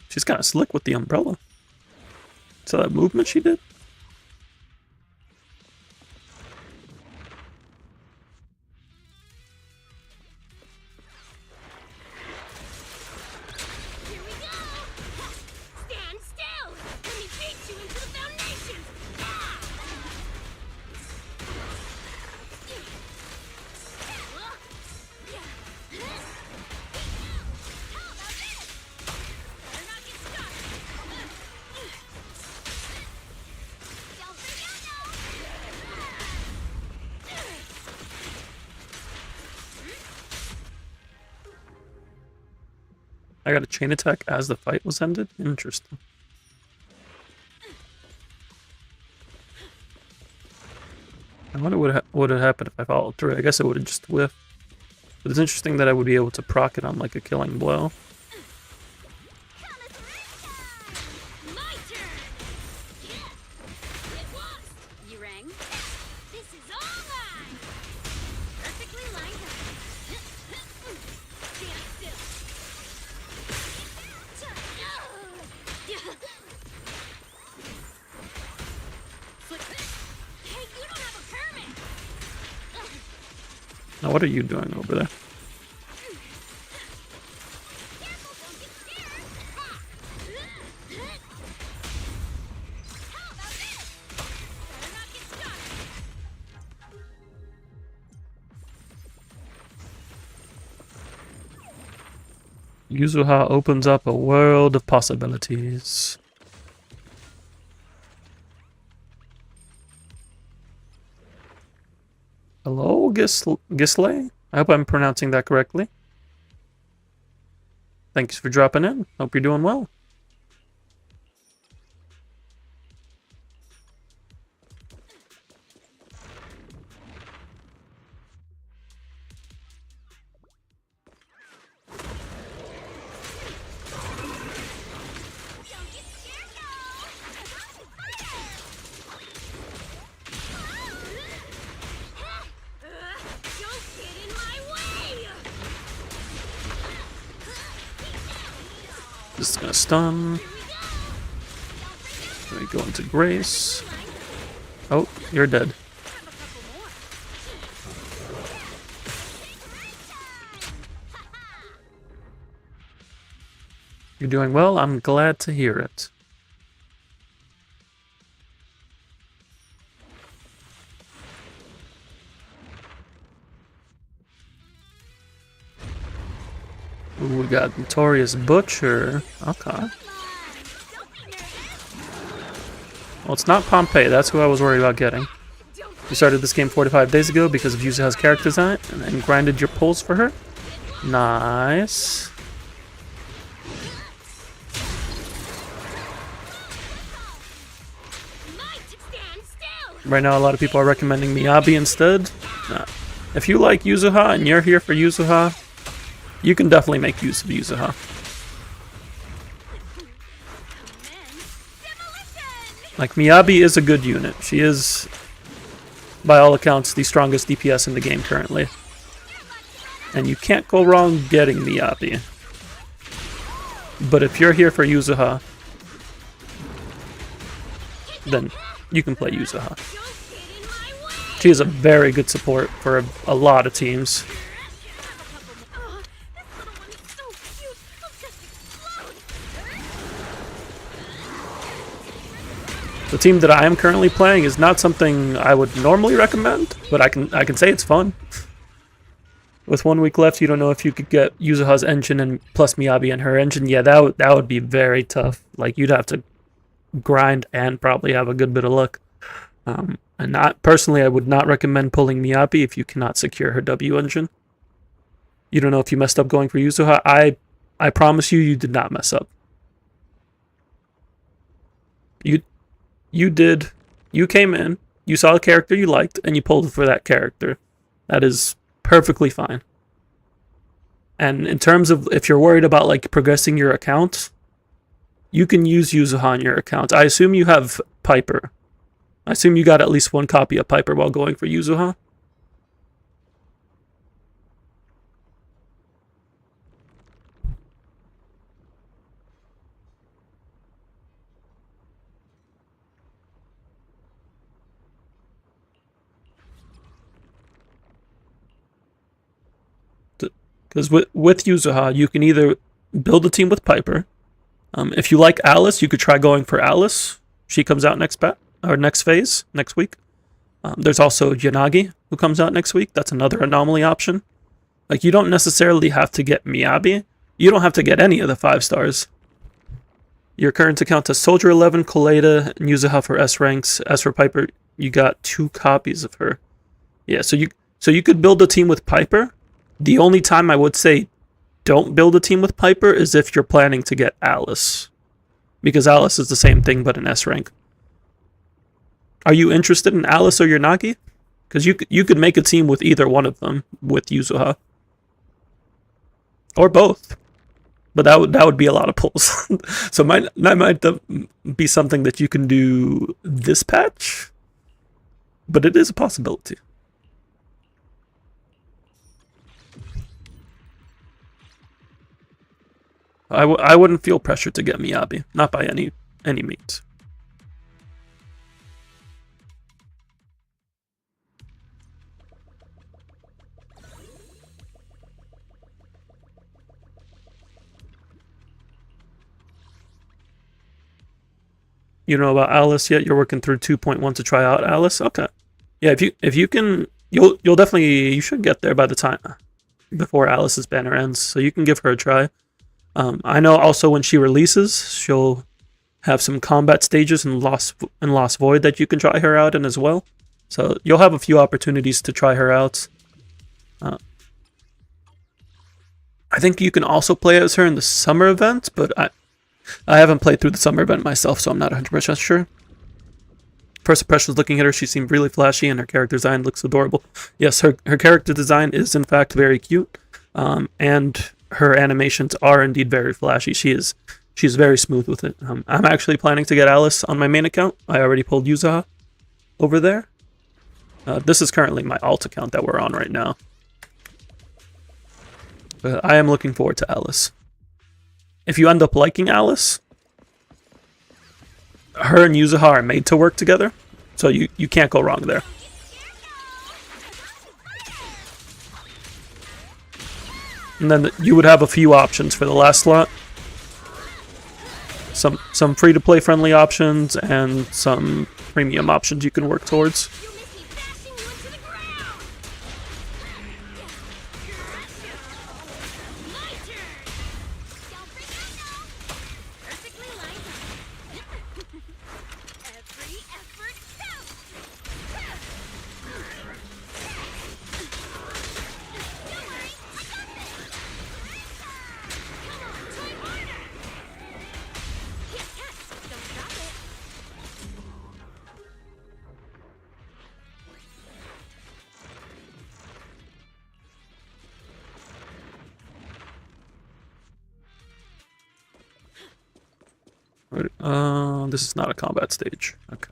She's kind of slick with the umbrella. So that movement she did? Here we go! Stand still! Let me beat you into the foundations! I got a chain attack as the fight was ended? Interesting. I wonder what would have happened if I followed through. I guess it would have just whiffed. But it's interesting that I would be able to proc it on like a killing blow. My turn. It was. You rang. This is all mine. Perfectly lined up. Stand still. Hey, you don't have a permit. Now what are you doing over there? Careful, don't get scared. Ha! How about this? Better not get stuck. Yuzuha opens up a world of possibilities. Hello, Gisle? I hope I'm pronouncing that correctly. Thanks for dropping in. Hope you're doing well. Don't get scared, y'all. Don't get in my way. This is gonna stun. Let me go into Grace. Oh, you're dead. You're doing well. I'm glad to hear it. Ooh, we got Notorious Butcher. Okay. Well, it's not Pompeii. That's who I was worried about getting. You started this game 45 days ago because of Yuzuha's character design and grinded your pulls for her. Nice. Right now, a lot of people are recommending Miyabi instead. If you like Yuzuha and you're here for Yuzuha, you can definitely make use of Yuzuha. Like, Miyabi is a good unit. She is, by all accounts, the strongest DPS in the game currently. And you can't go wrong getting Miyabi. But if you're here for Yuzuha, then you can play Yuzuha. She is a very good support for a lot of teams. The team that I am currently playing is not something I would normally recommend, but I can say it's fun. With 1 week left, you don't know if you could get Yuzuha's engine and plus Miyabi and her engine. Yeah, that would be very tough. Like, you'd have to grind and probably have a good bit of luck. And personally, I would not recommend pulling Miyabi if you cannot secure her W engine. You don't know if you messed up going for Yuzuha. I promise you did not mess up. You did. You came in, you saw a character you liked, and you pulled for that character. That is perfectly fine. And in terms of if you're worried about like progressing your account, you can use Yuzuha on your account. I assume you have Piper. I assume you got at least one copy of Piper while going for Yuzuha. Because with Yuzuha, you can either build a team with Piper. If you like Alice, you could try going for Alice. She comes out next phase, next week. There's also Yanagi, who comes out next week. That's another anomaly option. Like, you don't necessarily have to get Miyabi. You don't have to get any of the 5 stars. Your current account has Soldier 11, Koleda, and Yuzuha for S ranks. As for Piper, you got 2 copies of her. Yeah, so you could build a team with Piper. The only time I would say don't build a team with Piper is if you're planning to get Alice. Because Alice is the same thing but an S rank. Are you interested in Alice or Yanagi? Because you could make a team with either one of them with Yuzuha. Or both. But that would be a lot of pulls. So that might be something that you can do this patch. But it is a possibility. I wouldn't feel pressure to get Miyabi. Not by any means. You know about Alice yet? You're working through 2.1 to try out Alice? Okay. Yeah, if you can, you should get there by the time before Alice's banner ends, so you can give her a try. I know also when she releases, she'll have some combat stages in Lost Void that you can try her out in as well. So you'll have a few opportunities to try her out. I think you can also play as her in the summer event, but I haven't played through the summer event myself, so I'm not 100% sure. First impressions looking at her, she seemed really flashy and her character design looks adorable. Yes, her character design is in fact very cute, and her animations are indeed very flashy. She's very smooth with it. I'm actually planning to get Alice on my main account. I already pulled Yuzuha over there. This is currently my alt account that we're on right now. But I am looking forward to Alice. If you end up liking Alice, her and Yuzuha are made to work together, so you can't go wrong there. And then you would have a few options for the last slot. Some free-to-play friendly options and some premium options you can work towards. This is not a combat stage. Okay.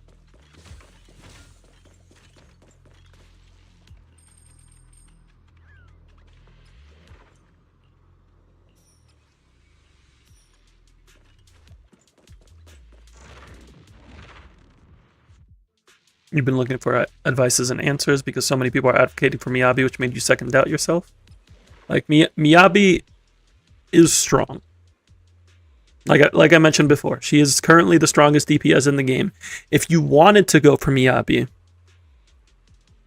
You've been looking for advices and answers because so many people are advocating for Miyabi, which made you second doubt yourself. Like, Miyabi is strong. Like I mentioned before, she is currently the strongest DPS in the game. If you wanted to go for Miyabi,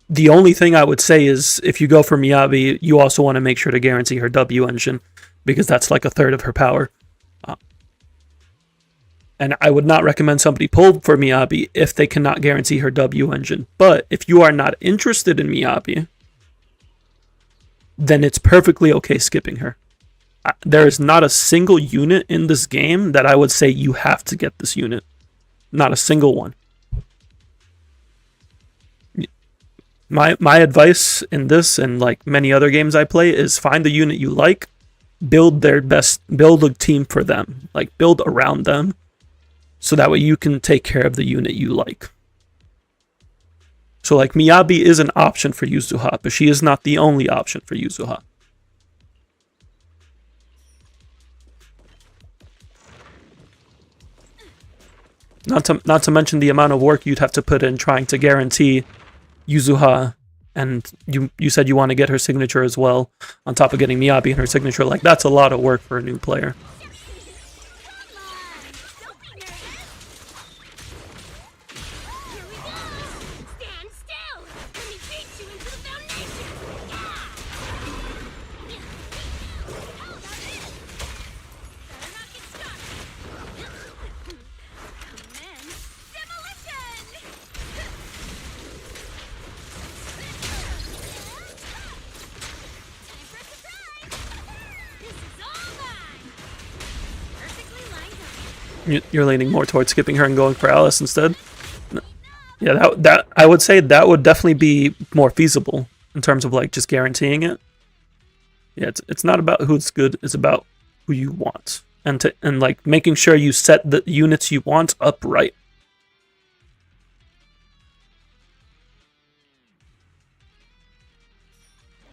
the only thing I would say is if you go for Miyabi, you also want to make sure to guarantee her W engine, because that's like a third of her power. And I would not recommend somebody pull for Miyabi if they cannot guarantee her W engine. But if you are not interested in Miyabi, then it's perfectly okay skipping her. There is not a single unit in this game that I would say you have to get this unit. Not a single one. My advice in this and like many other games I play is find the unit you like, build a team for them, like build around them, so that way you can take care of the unit you like. So like Miyabi is an option for Yuzuha, but she is not the only option for Yuzuha. Not to mention the amount of work you'd have to put in trying to guarantee Yuzuha, and you said you want to get her signature as well, on top of getting Miyabi and her signature. Like, that's a lot of work for a new player. This is You're leaning more towards skipping her and going for Alice instead. Yeah, that I would say that would definitely be more feasible in terms of like just guaranteeing it. Yeah, it's not about who's good; it's about who you want, and like making sure you set the units you want up right.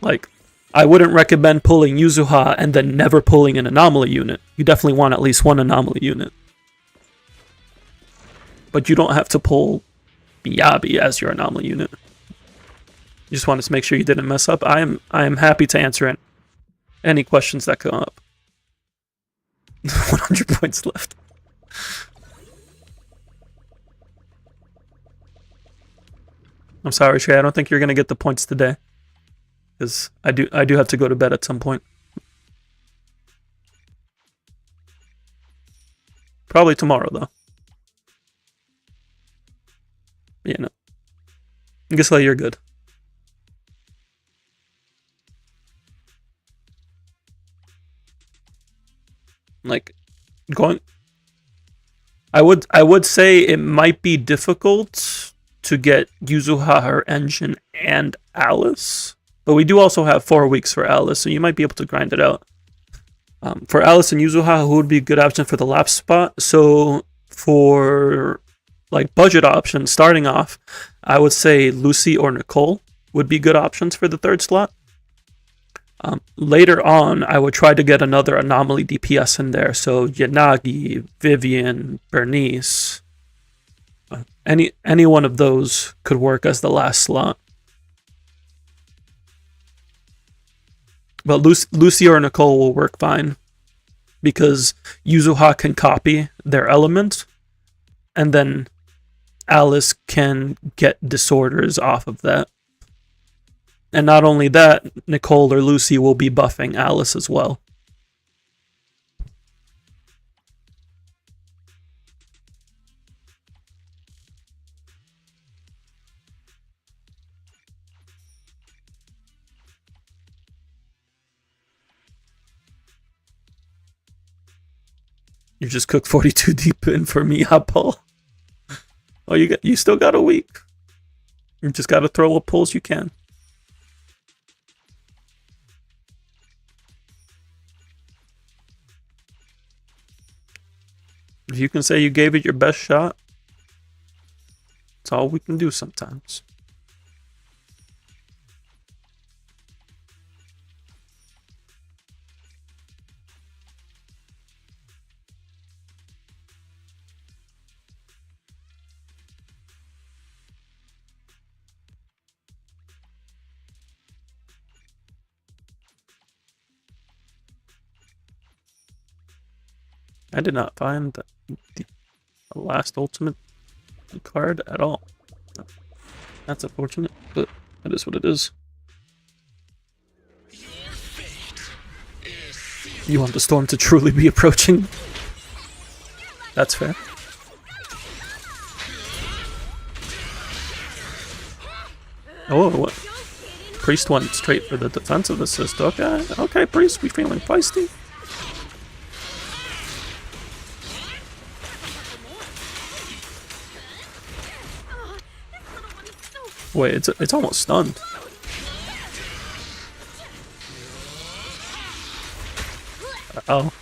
Like, I wouldn't recommend pulling Yuzuha and then never pulling an anomaly unit. You definitely want at least one anomaly unit. But you don't have to pull Miyabi as your anomaly unit. You just wanted to make sure you didn't mess up. I am happy to answer any questions that come up. 100 points left. I'm sorry, Trey. I don't think you're gonna get the points today. Because I do have to go to bed at some point. Probably tomorrow, though. Yeah, no. Gisela, you're good. Like, I would say it might be difficult to get Yuzuha, her engine, and Alice. But we do also have 4 weeks for Alice, so you might be able to grind it out. For Alice and Yuzuha, who would be a good option for the lapse spot? So for like budget options, starting off, I would say Lucy or Nicole would be good options for the third slot. Later on, I would try to get another anomaly DPS in there. So Yanagi, Vivian, Bernice, any one of those could work as the last slot. But Lucy or Nicole will work fine because Yuzuha can copy their element, and then Alice can get disorders off of that. And not only that, Nicole or Lucy will be buffing Alice as well. You just cooked 42 deep in for me, huh, Paul? Oh, you still got a week. You just got to throw what pulls you can. If you can say you gave it your best shot, it's all we can do sometimes. I did not find the last ultimate card at all. That's unfortunate, but that is what it is. You want the storm to truly be approaching? That's fair. Oh, what? Priest went straight for the defensive assist. Okay, Priest, we feeling feisty? Wait, it's almost stunned. Uh-oh.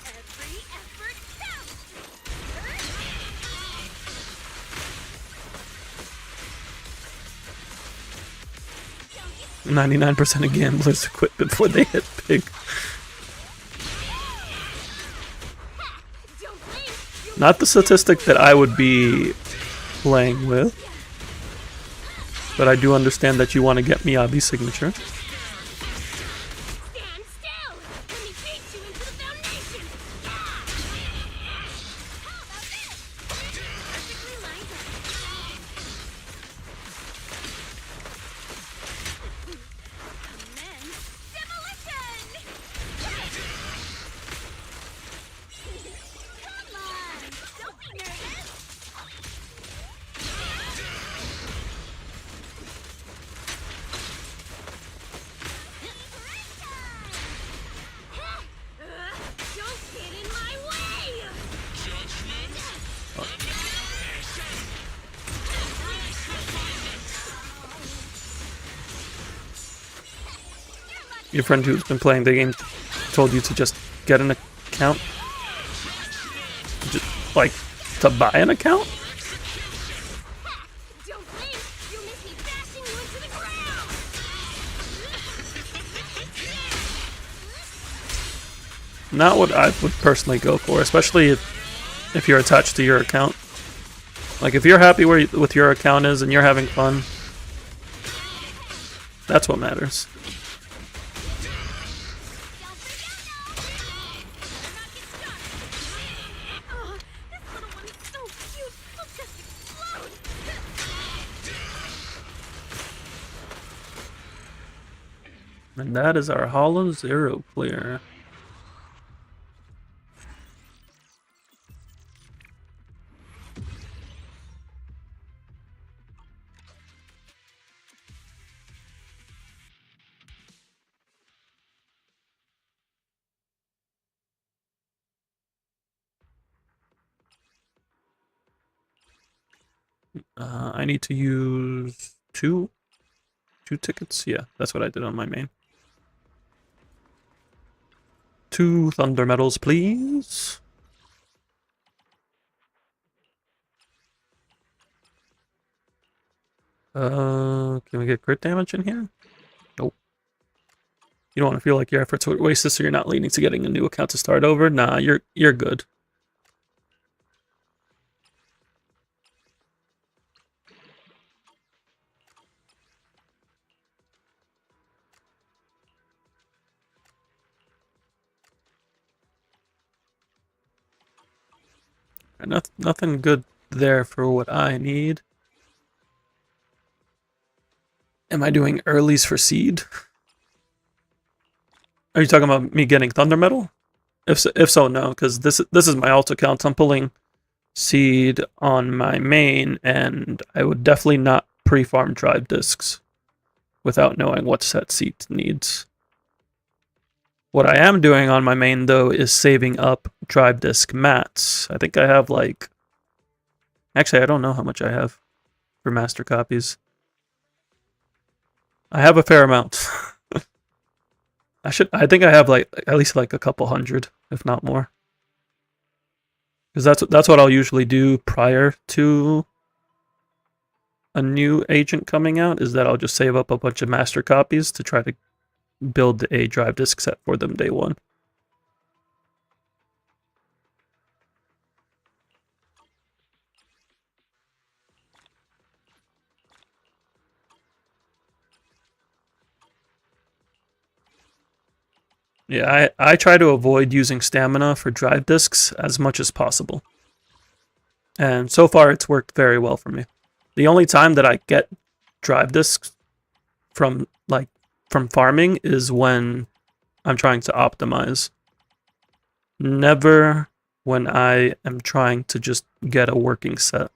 Every effort counts. 99% of gamblers quit before they hit pig. Not the statistic that I would be playing with, but I do understand that you want to get Miyabi's signature. Stand still. Let me beat you into the foundation. How about this? Perfectly lined up. Commence demolition. Come on, don't be nervous. Your friend who's been playing the game told you to just get an account? Just, like, to buy an account? Don't blink! You'll miss me bashing you into the ground! Not what I would personally go for, especially if you're attached to your account. Like, if you're happy with your account is and you're having fun, that's what matters. Oh, this little one is so cute! He'll just explode! And that is our Hollow Zero clear. I need to use two tickets. Yeah, that's what I did on my main. 2 thunder medals, please. Can we get crit damage in here? Nope. You don't want to feel like your efforts were wasted, so you're not leading to getting a new account to start over. Nah, you're good. Nothing good there for what I need. Am I doing earlies for seed? Are you talking about me getting thunder metal? If so, no, because this is my alt account. I'm pulling seed on my main, and I would definitely not pre-farm drive discs without knowing what set seed needs. What I am doing on my main, though, is saving up drive disc mats. I think I have, like... Actually, I don't know how much I have for master copies. I have a fair amount. I think I have, like, at least, like, a couple hundred, if not more. Because that's what I'll usually do prior to a new agent coming out, is that I'll just save up a bunch of master copies to try to build a drive disk set for them day one. Yeah, I try to avoid using stamina for drive discs as much as possible. And so far it's worked very well for me. The only time that I get drive discs from farming is when I'm trying to optimize. Never when I am trying to just get a working set.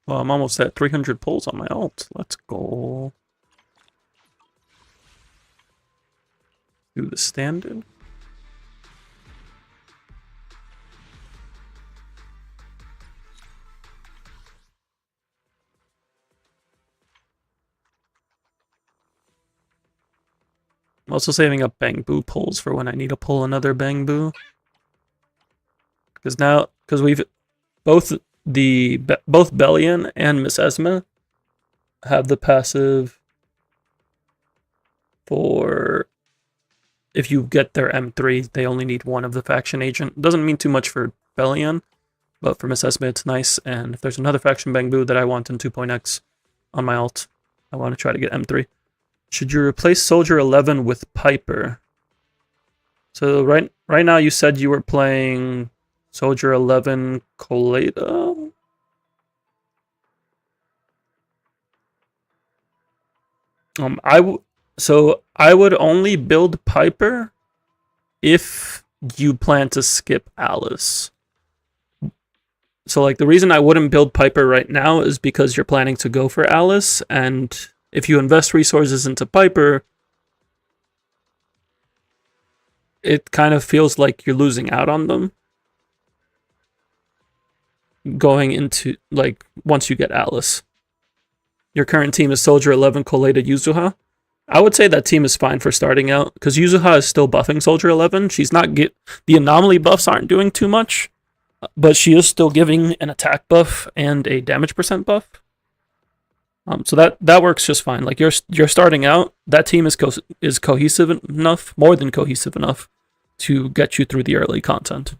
Well, I'm almost at 300 pulls on my alt. Let's go. Do the standard. I'm also saving up Bang Boo pulls for when I need to pull another Bang Boo. Because we've both Bellion and Miss Esma have the passive for if you get their M3, they only need one of the faction agent. Doesn't mean too much for Bellion, but for Miss Esma it's nice. And if there's another faction Bang Boo that I want in 2.x on my alt, I want to try to get M3. Should you replace Soldier 11 with Piper? So right now you said you were playing Soldier 11 Colada? I would only build Piper if you plan to skip Alice. So like the reason I wouldn't build Piper right now is because you're planning to go for Alice, and if you invest resources into Piper, it kind of feels like you're losing out on them going into, like, once you get Alice. Your current team is Soldier 11, collated Yuzuha. I would say that team is fine for starting out, because Yuzuha is still buffing Soldier 11. She's not the anomaly buffs aren't doing too much, but she is still giving an attack buff and a damage percent buff. So that works just fine. Like you're starting out, that team is cohesive enough, more than cohesive enough, to get you through the early content.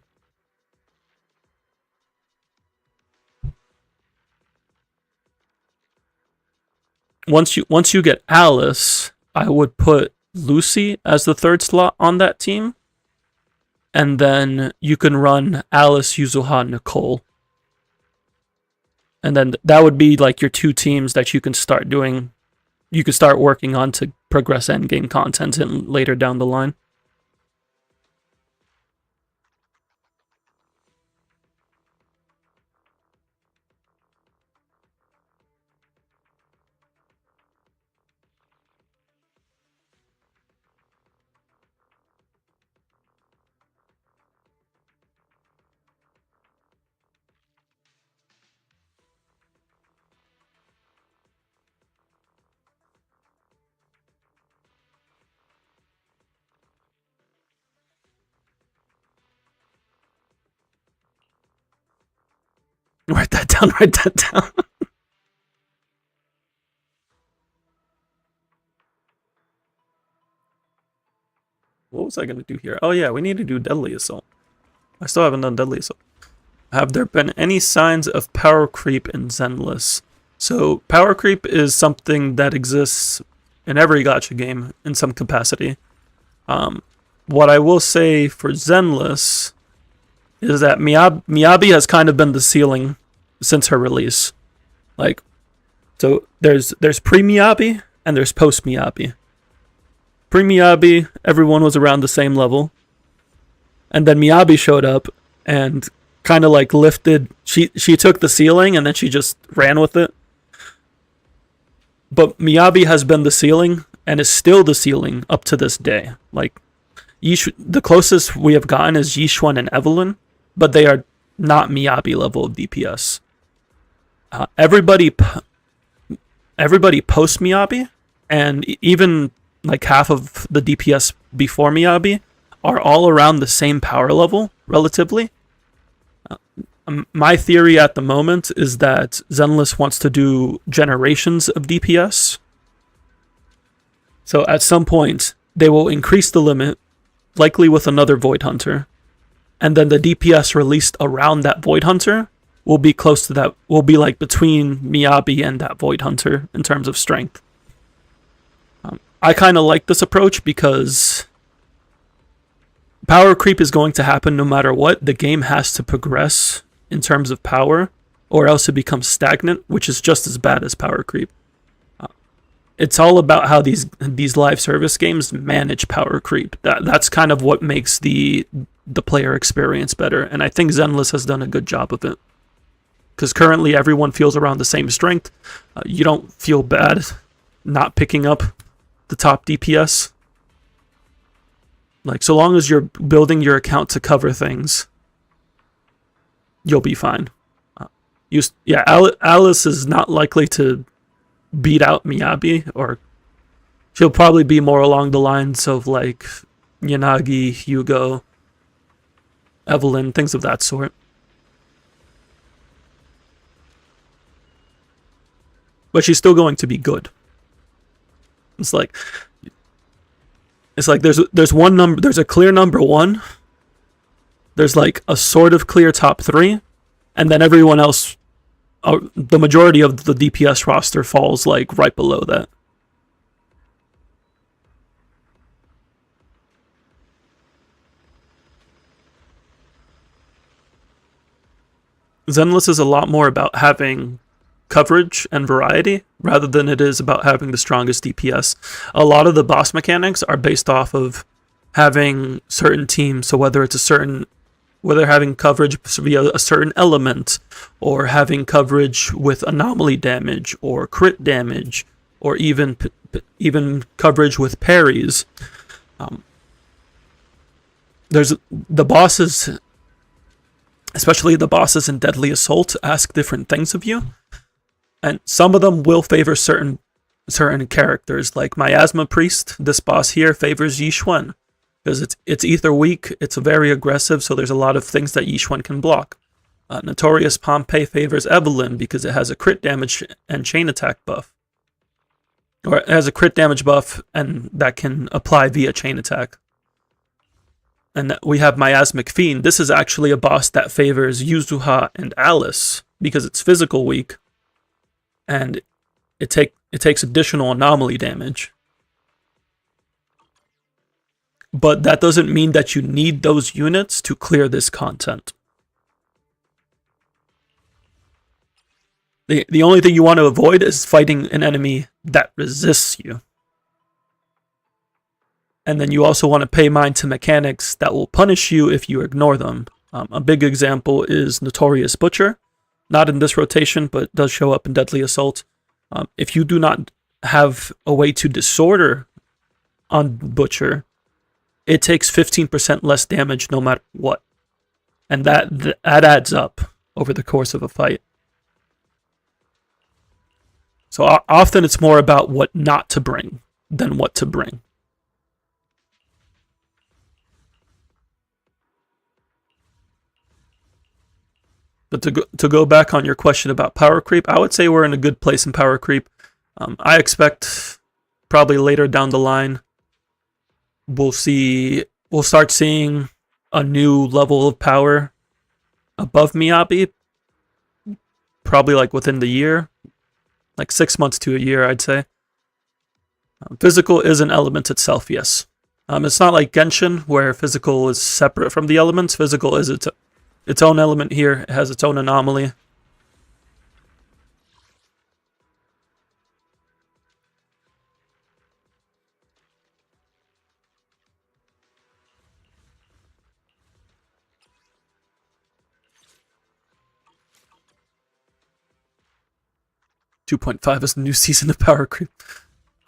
Once you get Alice, I would put Lucy as the third slot on that team, and then you can run Alice, Yuzuha, Nicole, and then that would be like your two teams that you can start doing. You can start working on to progress endgame content and later down the line. Write that down, write that down. What was I going to do here? Oh yeah, we need to do Deadly Assault. I still haven't done Deadly Assault. Have there been any signs of power creep in Zenless? So power creep is something that exists in every gacha game in some capacity. What I will say for Zenless is that Miyabi has kind of been the ceiling since her release. Like, so there's pre-Miyabi and there's post-Miyabi. Pre-Miyabi, everyone was around the same level. And then Miyabi showed up and kind of like lifted, she took the ceiling and then she just ran with it. But Miyabi has been the ceiling and is still the ceiling up to this day. Like, the closest we have gotten is Yishuan and Evelyn, but they are not Miyabi level of DPS. Everybody post Miyabi, and even like half of the DPS before Miyabi are all around the same power level, relatively. My theory at the moment is that Zenless wants to do generations of DPS. So at some point, they will increase the limit, likely with another Void Hunter. And then the DPS released around that Void Hunter will be close to that, will be like between Miyabi and that Void Hunter in terms of strength. I kind of like this approach because power creep is going to happen no matter what. The game has to progress in terms of power, or else it becomes stagnant, which is just as bad as power creep. It's all about how these live service games manage power creep. That's kind of what makes the player experience better, and I think Zenless has done a good job of it. Because currently everyone feels around the same strength. You don't feel bad not picking up the top DPS. Like, so long as you're building your account to cover things, you'll be fine. Alice is not likely to beat out Miyabi, or she'll probably be more along the lines of like Yanagi, Hugo, Evelyn, things of that sort. But she's still going to be good. It's like there's one number, there's a clear number one. There's like a sort of clear top three, and then everyone else, the majority of the DPS roster falls like right below that. Zenless is a lot more about having coverage and variety rather than it is about having the strongest DPS. A lot of the boss mechanics are based off of having certain teams, so whether it's a certain whether having coverage via a certain element, or having coverage with anomaly damage, or crit damage, or even coverage with parries. There's the bosses, especially the bosses in Deadly Assault, ask different things of you, and some of them will favor certain characters. Like Miasma Priest, this boss here favors Yi Xuan because it's ether weak, it's very aggressive, so there's a lot of things that Yi Xuan can block. Notorious Pompeii favors Evelyn because it has a crit damage and chain attack buff, or it has a crit damage buff and that can apply via chain attack. And we have Miasmic Fiend. This is actually a boss that favors Yuzuha and Alice because it's physical weak, and it takes additional anomaly damage. But that doesn't mean that you need those units to clear this content. The only thing you want to avoid is fighting an enemy that resists you. And then you also want to pay mind to mechanics that will punish you if you ignore them. A big example is Notorious Butcher. Not in this rotation, but does show up in Deadly Assault. If you do not have a way to disorder on Butcher, it takes 15% less damage no matter what. And that adds up over the course of a fight. So often it's more about what not to bring than what to bring. But to go back on your question about power creep, I would say we're in a good place in power creep. I expect probably later down the line we'll start seeing a new level of power above Miyabi, probably like within the year, like 6 months to a year, I'd say. Physical is an element itself, yes. It's not like Genshin where physical is separate from the elements. Physical is its own element here. It has its own anomaly. .5 is the new season of power creep.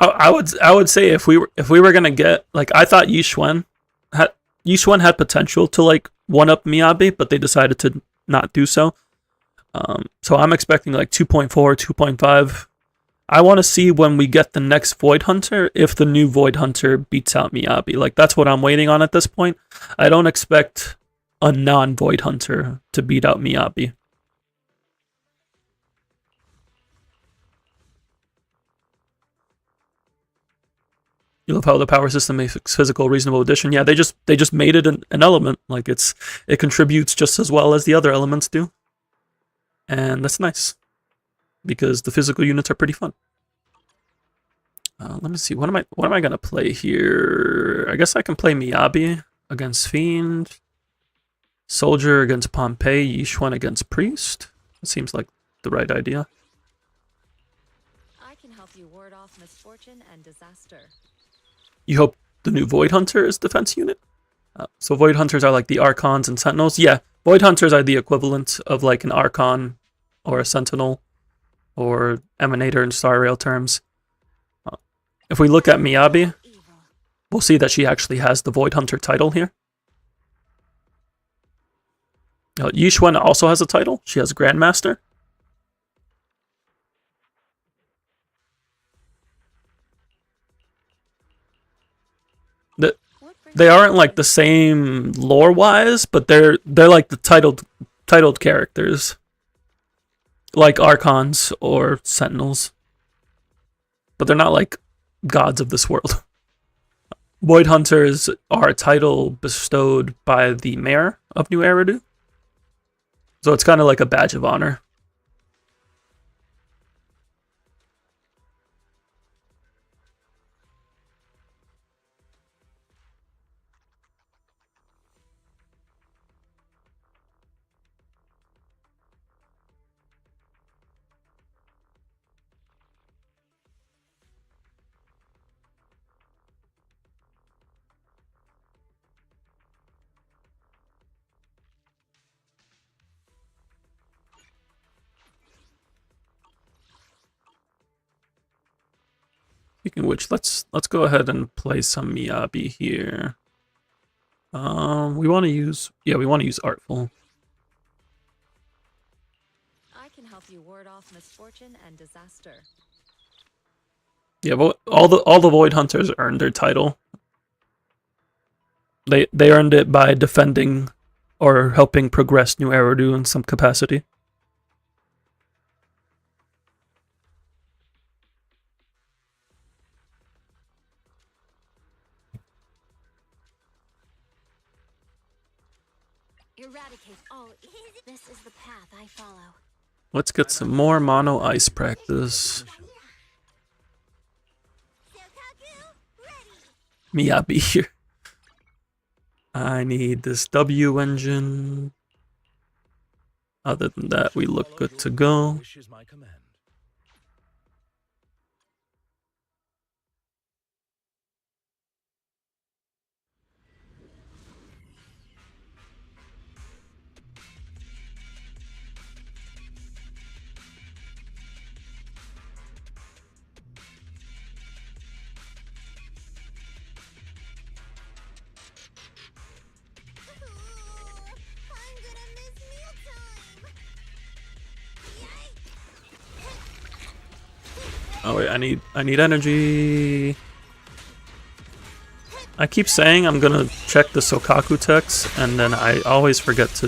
I would say if we were gonna get, like, I thought Yi Xuan had potential to like one up Miyabi, but they decided to not do so. So I'm expecting like 2.4, 2.5. I want to see when we get the next Void Hunter if the new Void Hunter beats out Miyabi. Like, that's what I'm waiting on at this point. I don't expect a non-Void Hunter to beat out Miyabi. You love how the power system makes physical reasonable addition. Yeah, they just made it an element. Like, it contributes just as well as the other elements do. And that's nice. Because the physical units are pretty fun. Let me see. What am I gonna play here? I guess I can play Miyabi against Fiend. Soldier against Pompeii. Yi Xuan against Priest. It seems like the right idea. I can help you ward off misfortune and disaster. You hope the new Void Hunter is defense unit? So Void Hunters are like the Archons and Sentinels? Yeah, Void Hunters are the equivalent of like an Archon or a Sentinel or Emanator in Star Rail terms. If we look at Miyabi, we'll see that she actually has the Void Hunter title here. Yi Xuan also has a title. She has Grandmaster. They aren't like the same lore-wise, but they're like the titled characters, like Archons or Sentinels. But they're not like gods of this world. Void Hunters are a title bestowed by the mayor of New Eridu, so it's kind of like a badge of honor. Speaking of which, let's go ahead and play some Miyabi here. We want to use Artful. I can help you ward off misfortune and disaster. Yeah, but all the Void Hunters earned their title. They earned it by defending or helping progress New Eridu in some capacity. Eradicate all. This is the path I follow. Let's get some more mono ice practice. Miyabi here. I need this W engine. Other than that, we look good to go. Wish is my command. I'm gonna miss mealtime. Oh wait, I need energy. I keep saying I'm gonna check the Sokaku text, and then I always forget to.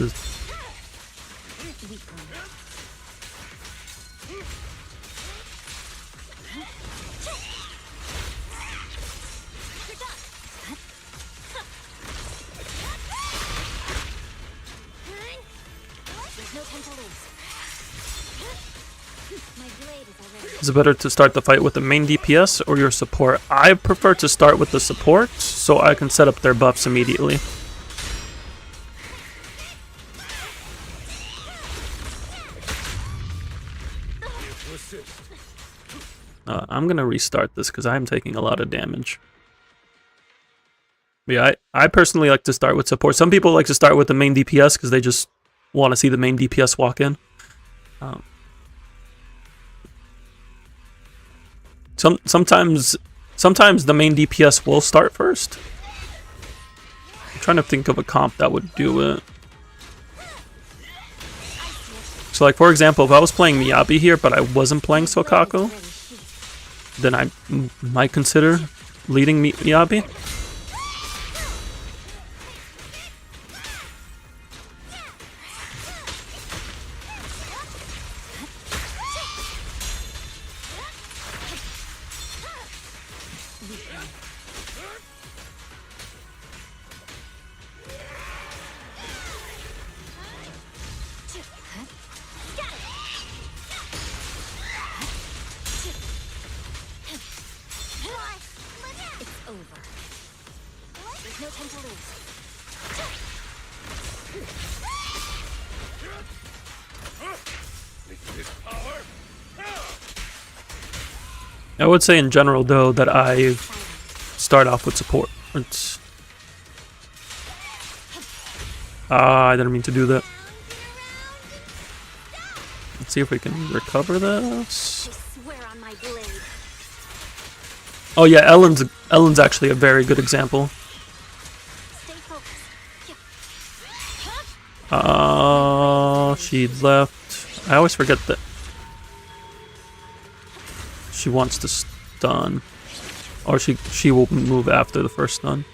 There's no time to lose. My blade is already. Is it better to start the fight with the main DPS or your support? I prefer to start with the support, so I can set up their buffs immediately. To assist. I'm gonna restart this because I'm taking a lot of damage. Yeah, I personally like to start with support. Some people like to start with the main DPS because they just want to see the main DPS walk in. Sometimes the main DPS will start first. I'm trying to think of a comp that would do it. So like for example, if I was playing Miyabi here but I wasn't playing Sokaku, then I might consider leading Miyabi. It's over. There's no time to lose. This power. I would say in general though that I start off with support. I didn't mean to do that. Let's see if we can recover this. I swear on my blade. Oh yeah, Ellen's actually a very good example. Stay focused. She left. I always forget that she wants to stun, or she will move after the first stun.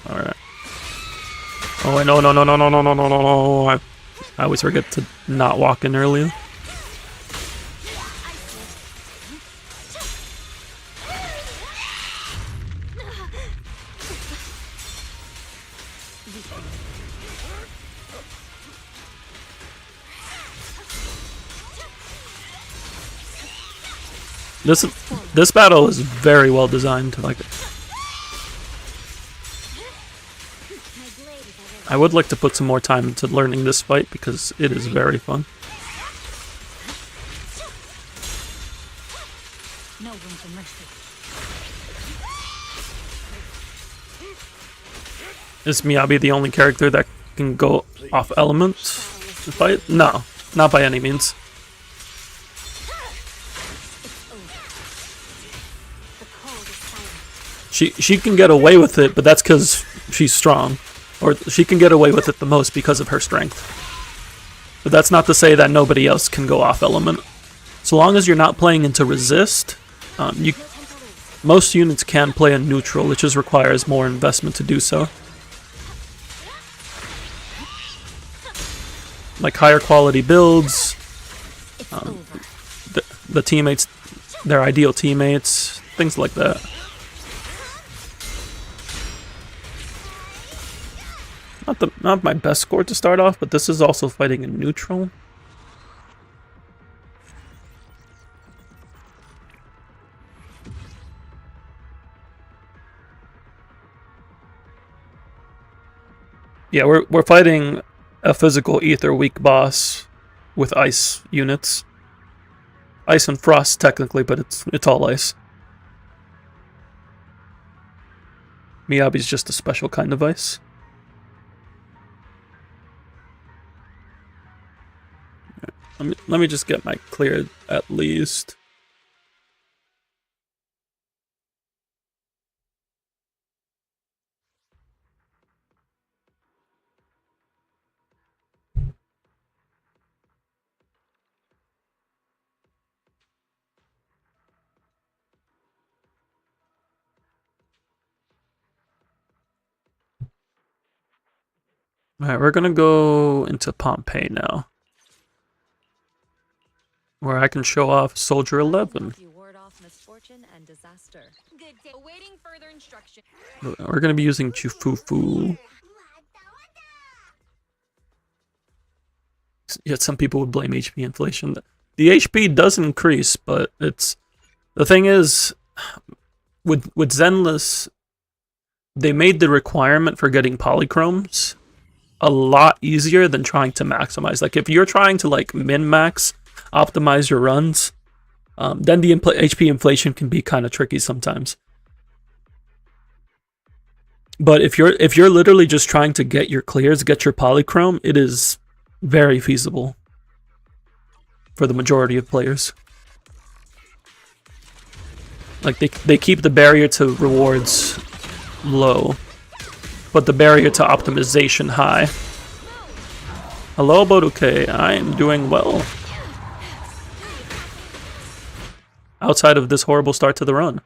All right. Oh wait, no! I always forget to not walk in earlier. This battle is very well designed. Like, I would like to put some more time into learning this fight because it is very fun. No room for mercy. Is Miyabi the only character that can go off element to fight? No, not by any means. She can get away with it, but that's because she's strong. Or she can get away with it the most because of her strength. But that's not to say that nobody else can go off element. So long as you're not playing into resist, most units can play in neutral, it just requires more investment to do so. Like higher quality builds, the teammates, their ideal teammates, things like that. Not my best score to start off, but this is also fighting in neutral. Yeah, we're fighting a physical ether weak boss with ice units. Ice and frost technically, but it's all ice. Miyabi's just a special kind of ice. Let me just get my cleared at least. Alright, we're gonna go into Pompeii now, where I can show off Soldier 11. You ward off misfortune and disaster. Good day. Awaiting further instruction. We're gonna be using Chufufu. Yet some people would blame HP inflation. The HP does increase, but it's... The thing is, with Zenless, they made the requirement for getting polychromes a lot easier than trying to maximize. Like, if you're trying to, like, min-max, optimize your runs, then the HP inflation can be kind of tricky sometimes. But if you're literally just trying to get your clears, get your polychrome, it is very feasible for the majority of players. Like, they keep the barrier to rewards low, but the barrier to optimization high. Hello, Boduke. I am doing well. Outside of this horrible start to the run.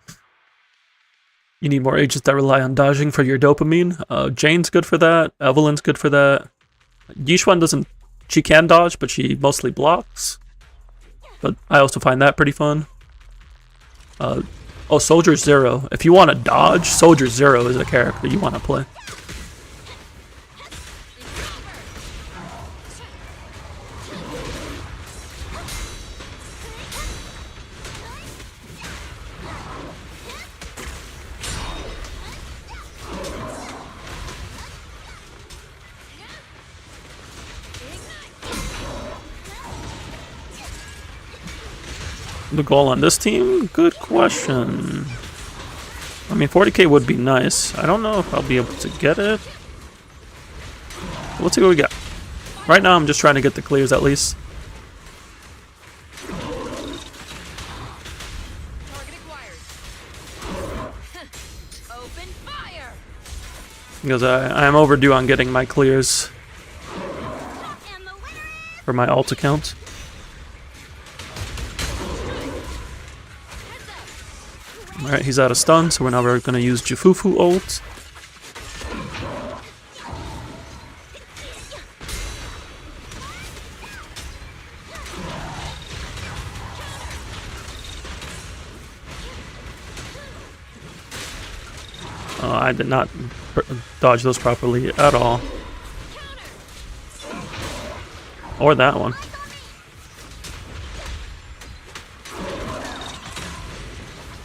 You need more agents that rely on dodging for your dopamine. Jane's good for that. Evelyn's good for that. Yishuan doesn't... She can dodge, but she mostly blocks. But I also find that pretty fun. Oh, Soldier Zero. If you want to dodge, Soldier Zero is a character you want to play. The goal on this team? Good question. I mean, 40k would be nice. I don't know if I'll be able to get it. Let's see what we got. Right now, I'm just trying to get the clears at least. Target acquired. Open fire. Because I am overdue on getting my clears And the winner is for my alt account. Alright, he's out of stun, so now we're going to use Jufufu ult. I did not dodge those properly at all. Or that one.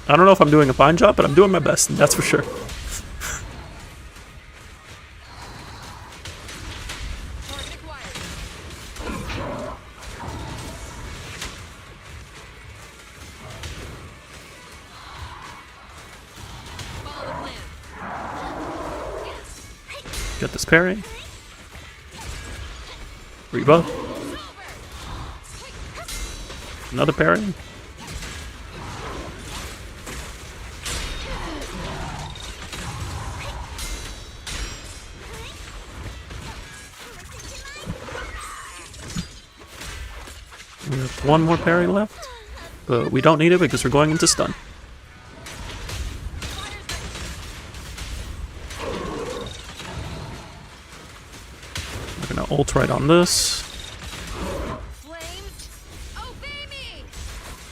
I don't know if I'm doing a fine job, but I'm doing my best, that's for sure. target acquired. Follow the plan. Get this parry. Rebuff. Another parry. We have one more parry left, but we don't need it because we're going into stun. We're gonna ult right on this. Flames, obey me!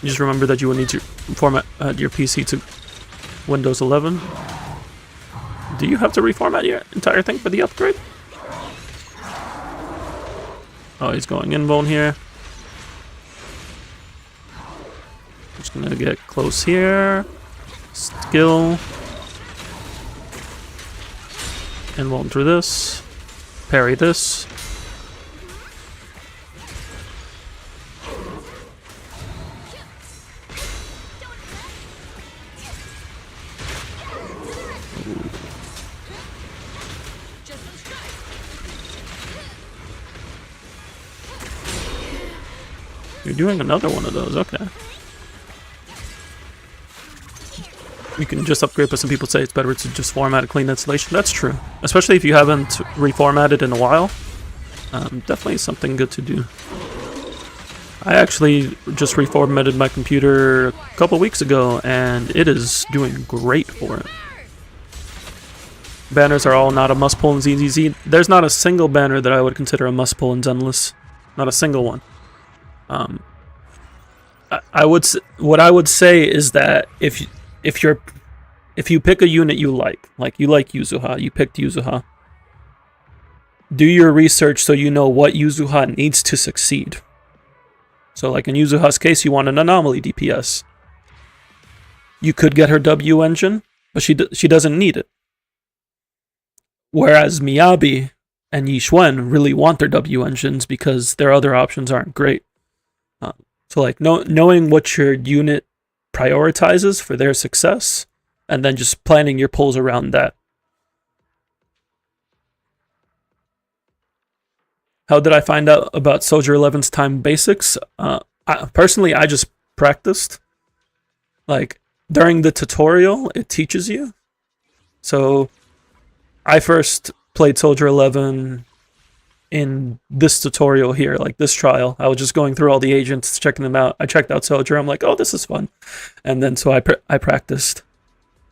Just remember that you will need to format your PC to Windows 11. Do you have to reformat your entire thing for the upgrade? Oh, he's going invuln here. Just gonna get close here. Skill. Invuln through this. Parry this. You're doing another one of those, okay. You can just upgrade, but some people say it's better to just format a clean installation. That's true. Especially if you haven't reformatted in a while. Definitely something good to do. I actually just reformatted my computer a couple weeks ago, and it is doing great for it. Banners are all not a must pull in ZZZ. There's not a single banner that I would consider a must pull in Zenless. Not a single one. What I would say is that if you pick a unit you like Yuzuha, you picked Yuzuha, do your research so you know what Yuzuha needs to succeed. So like in Yuzuha's case, you want an anomaly DPS. You could get her W engine, but she doesn't need it. Whereas Miyabi and Yixuan really want their W engines because their other options aren't great. So like knowing what your unit prioritizes for their success, and then just planning your pulls around that. How did I find out about Soldier 11's time basics? Personally, I just practiced. Like, during the tutorial, it teaches you. So, I first played Soldier 11 in this tutorial here, like this trial. I was just going through all the agents, checking them out. I checked out Soldier. I'm like, oh, this is fun. And then so I practiced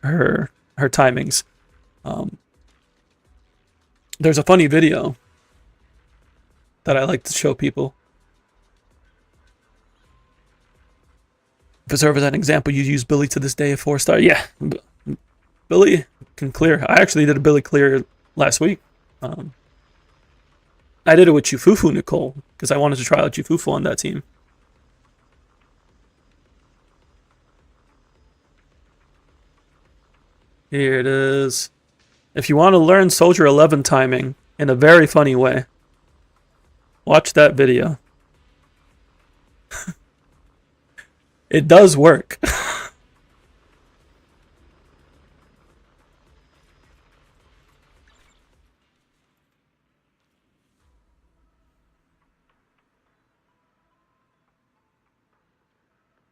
her timings. There's a funny video that I like to show people. For serve as an example, you use Billy to this day, a 4-star. Yeah, Billy can clear. I actually did a Billy clear last week. I did it with Chufufu Nicole because I wanted to try out Chufufu on that team. Here it is. If you want to learn Soldier 11 timing in a very funny way, watch that video. It does work.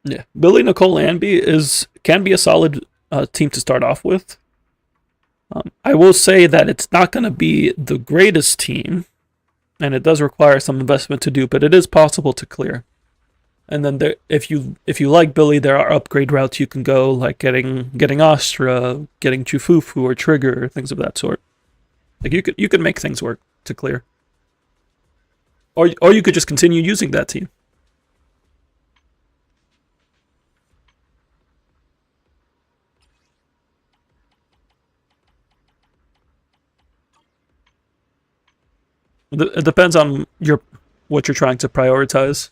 Yeah, Billy, Nicole, Anby can be a solid team to start off with. I will say that it's not going to be the greatest team, and it does require some investment to do, but it is possible to clear. And then if you like Billy, there are upgrade routes you can go, like getting Astra, getting Chufufu or Trigger, things of that sort. Like you could make things work to clear, or you could just continue using that team. It depends on what you're trying to prioritize.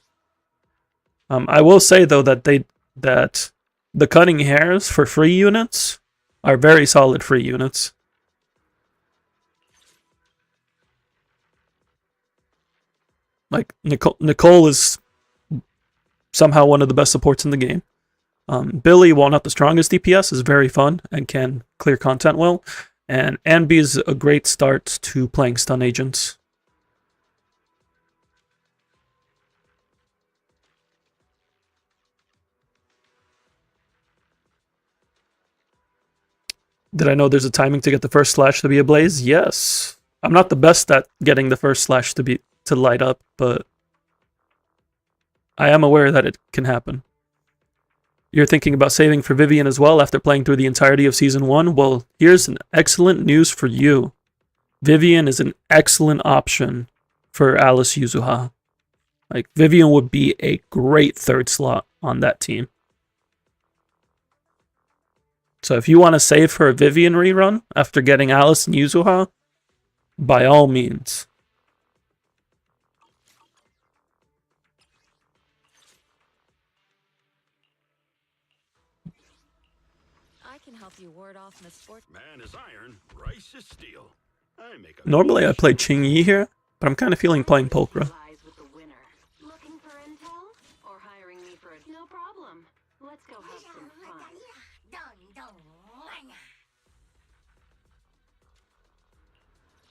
I will say though that the cutting hairs for free units are very solid free units. Like Nicole is somehow one of the best supports in the game. Billy, while not the strongest DPS, is very fun and can clear content well. And Anby is a great start to playing stun agents. Did I know there's a timing to get the first slash to be a blaze? Yes. I'm not the best at getting the first slash to light up, but I am aware that it can happen. You're thinking about saving for Vivian as well after playing through the entirety of Season 1? Well, here's an excellent news for you. Vivian is an excellent option for Alice Yuzuha. Like, Vivian would be a great third slot on that team. So if you want to save for a Vivian rerun after getting Alice and Yuzuha, by all means. I can help you ward off misfortune. Man is iron, rice is steel. Normally I play Ching Yi here, but I'm kind of feeling playing Pulchra. Lies with the winner. Looking for intel? Or hiring me for a... No problem. Let's go have some fun.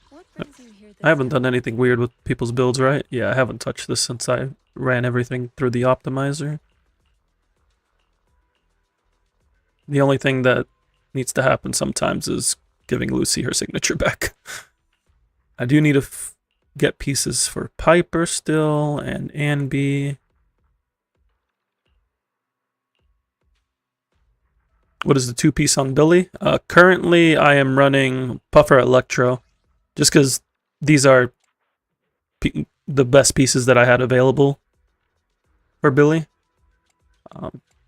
What brings you here this I haven't done time? anything weird with people's builds, right? Yeah, I haven't touched this since I ran everything through the optimizer. The only thing that needs to happen sometimes is giving Lucy her signature back. I do need to get pieces for Piper still, and Anby. What is the 2-piece on Billy? Currently, I am running Puffer Electro, just because these are the best pieces that I had available for Billy.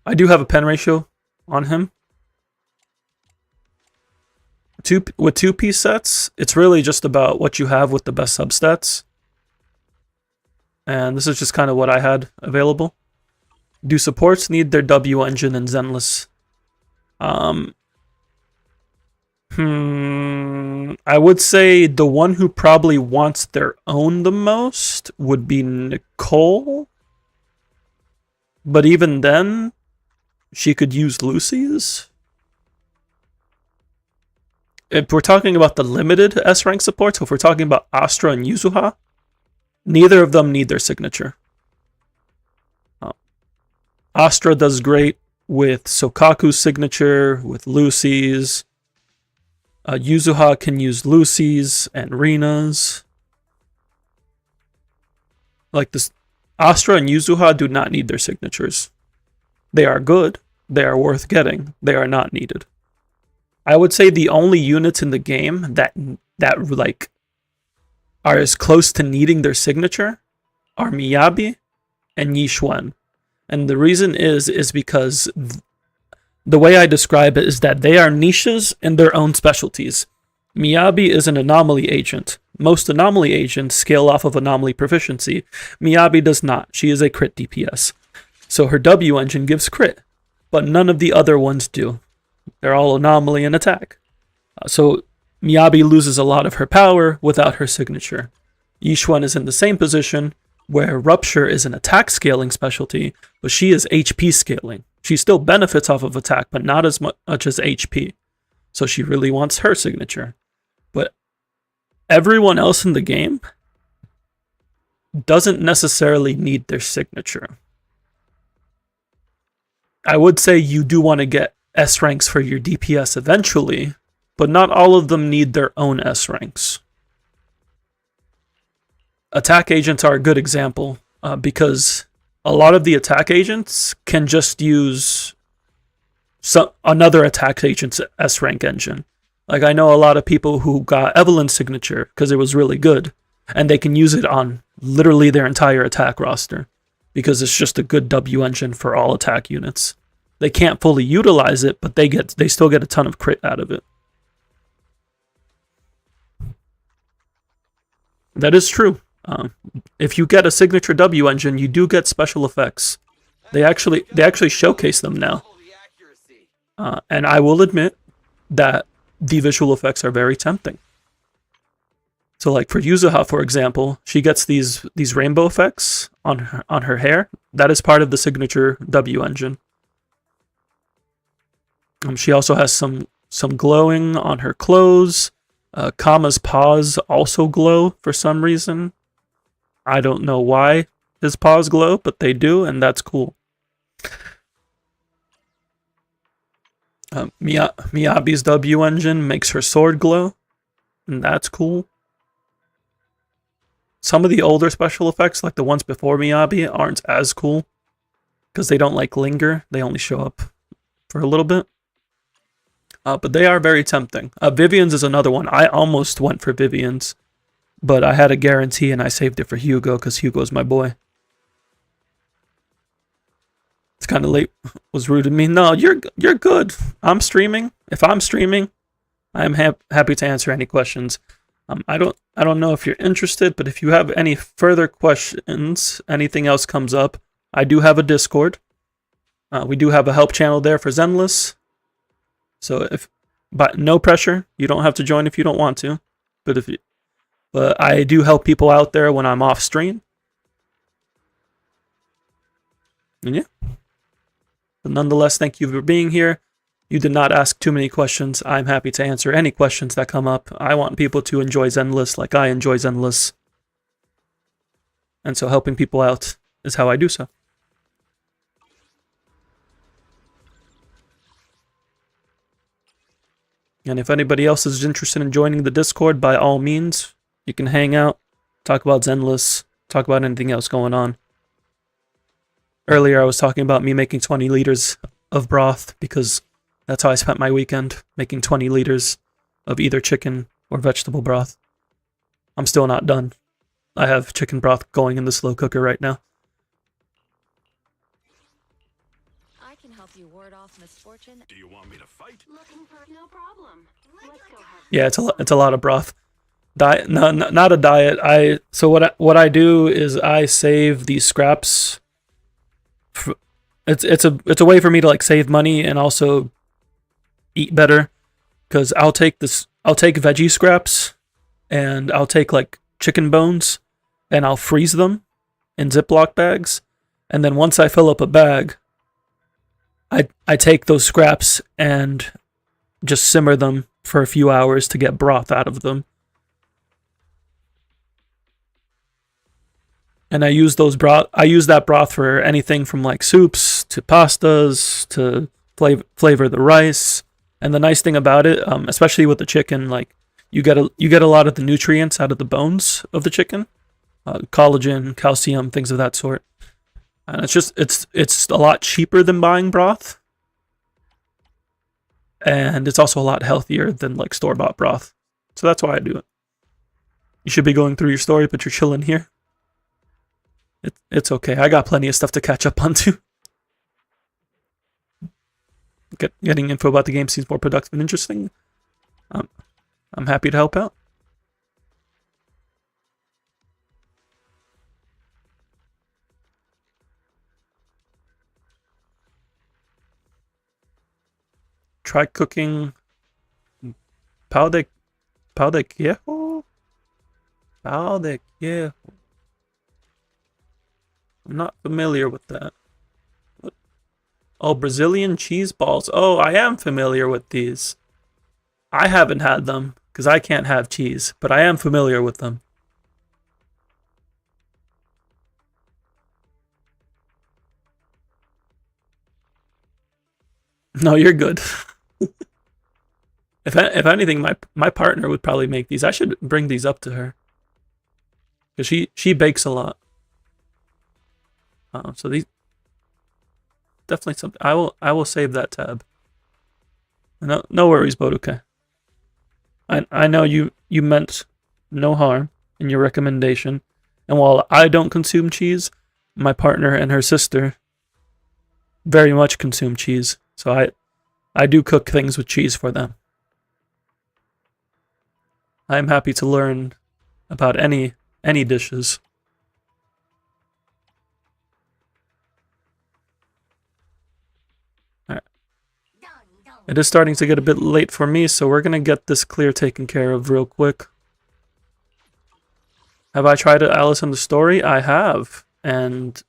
I do have a pen ratio on him. With 2-piece sets, it's really just about what you have with the best substats. And this is just kind of what I had available. Do supports need their W engine and Zenless? I would say the one who probably wants their own the most would be Nicole. But even then, she could use Lucy's. If we're talking about the limited S-rank supports, so if we're talking about Astra and Yuzuha, neither of them need their signature. Astra does great with Sokaku's signature, with Lucy's. Yuzuha can use Lucy's and Rina's. Like this, Astra and Yuzuha do not need their signatures. They are good. They are worth getting. They are not needed. I would say the only units in the game that like are as close to needing their signature are Miyabi and Yixuan. And the reason is because the way I describe it is that they are niches in their own specialties. Miyabi is an anomaly agent. Most anomaly agents scale off of anomaly proficiency. Miyabi does not. She is a crit DPS. So her W engine gives crit, but none of the other ones do. They're all anomaly and attack. So Miyabi loses a lot of her power without her signature. Yixuan is in the same position, where Rupture is an attack scaling specialty, but she is HP scaling. She still benefits off of attack, but not as much as HP. So she really wants her signature. But everyone else in the game doesn't necessarily need their signature. I would say you do want to get S ranks for your DPS eventually, but not all of them need their own S ranks. Attack agents are a good example because a lot of the attack agents can just use another attack agent's S rank engine. Like I know a lot of people who got Evelyn's signature because it was really good, and they can use it on literally their entire attack roster because it's just a good W engine for all attack units. They can't fully utilize it, but they still get a ton of crit out of it. That is true. If you get a signature W engine, you do get special effects. They actually showcase them now. And I will admit that the visual effects are very tempting. So like for Yuzuha, for example, she gets these rainbow effects on her hair. That is part of the signature W engine. She also has some some glowing on her clothes. Kama's paws also glow for some reason. I don't know why his paws glow, but they do, and that's cool. Miyabi's W engine makes her sword glow, and that's cool. Some of the older special effects, like the ones before Miyabi, aren't as cool because they don't like linger. They only show up for a little bit. But they are very tempting. Vivian's is another one. I almost went for Vivian's, but I had a guarantee and I saved it for Hugo because Hugo's my boy. It's kind of late. Was rude of me. No, you're good. I'm streaming. If I'm streaming, I am happy to answer any questions. I don't know if you're interested, but if you have any further questions, anything else comes up, I do have a Discord. We do have a help channel there for Zenless. So but no pressure. You don't have to join if you don't want to. But I do help people out there when I'm off stream. And yeah. But nonetheless, thank you for being here. You did not ask too many questions. I'm happy to answer any questions that come up. I want people to enjoy Zenless like I enjoy Zenless. And so helping people out is how I do so. And if anybody else is interested in joining the Discord, by all means, you can hang out, talk about Zenless, talk about anything else going on. Earlier I was talking about me making 20 liters of broth because that's how I spent my weekend, making 20 liters of either chicken or vegetable broth. I'm still not done. I have chicken broth going in the slow cooker right now. I can help you ward off misfortune. Do you want me to fight? Looking for no problem. Let's go have Yeah, it's a lot of broth. Diet? No, not a diet. So what I do is I save these scraps. It's a way for me to like save money and also eat better, because I'll take veggie scraps and I'll take like chicken bones and I'll freeze them in Ziploc bags, and then once I fill up a bag, I take those scraps and just simmer them for a few hours to get broth out of them. And I use that broth for anything from like soups to pastas to flavor the rice. And the nice thing about it, especially with the chicken, like you get a lot of the nutrients out of the bones of the chicken, collagen, calcium, things of that sort. And it's a lot cheaper than buying broth. And it's also a lot healthier than like store-bought broth. So that's why I do it. You should be going through your story, but you're chilling here. It's okay. I got plenty of stuff to catch up on too. Getting info about the game seems more productive and interesting. I'm happy to help out. Try cooking pão de queijo? Pão de queijo. I'm not familiar with that. What? Oh, Brazilian cheese balls. Oh, I am familiar with these. I haven't had them because I can't have cheese, but I am familiar with them. No, you're good. If anything, my partner would probably make these. I should bring these up to her, because she bakes a lot. So these definitely something. I will save that tab. No worries, Boduke. I know you meant no harm in your recommendation, and while I don't consume cheese, my partner and her sister very much consume cheese. So I do cook things with cheese for them. I'm happy to learn about any dishes. Alright. It is starting to get a bit late for me, so we're gonna get this clear taken care of real quick. Have I tried Alice in the Story? I have, and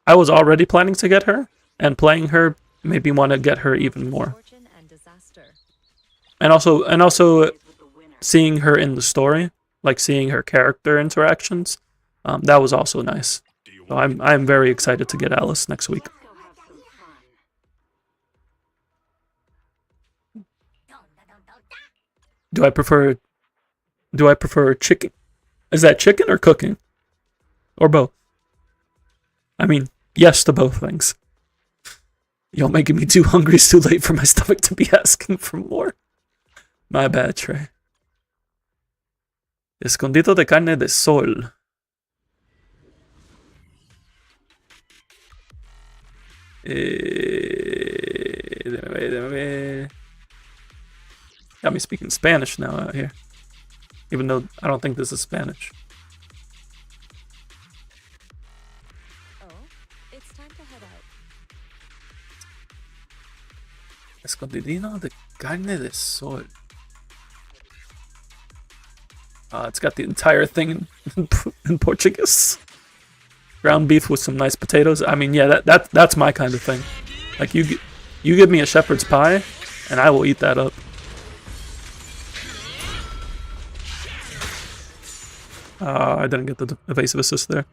I was already planning to get her, and playing her made me want to get her even more. Misfortune and disaster. And also seeing her in the story, like seeing her character interactions, that was also nice. So I'm very excited to get Alice next week. Do I prefer chicken? Is that chicken or cooking? Or both? I mean, yes to both things. Y'all making me too hungry. It's too late for my stomach to be asking for more. My bad, Trey. Escondito de carne de sol. Déjame ver. Got me speaking Spanish now out here. Even though I don't think this is Spanish. Oh, it's time to head out. Escondidino de carne de sol. It's got the entire thing in Portuguese. Ground beef with some nice potatoes. I mean, yeah, that's my kind of thing. Like you give me a shepherd's pie, and I will eat that up. I didn't get the evasive assist there.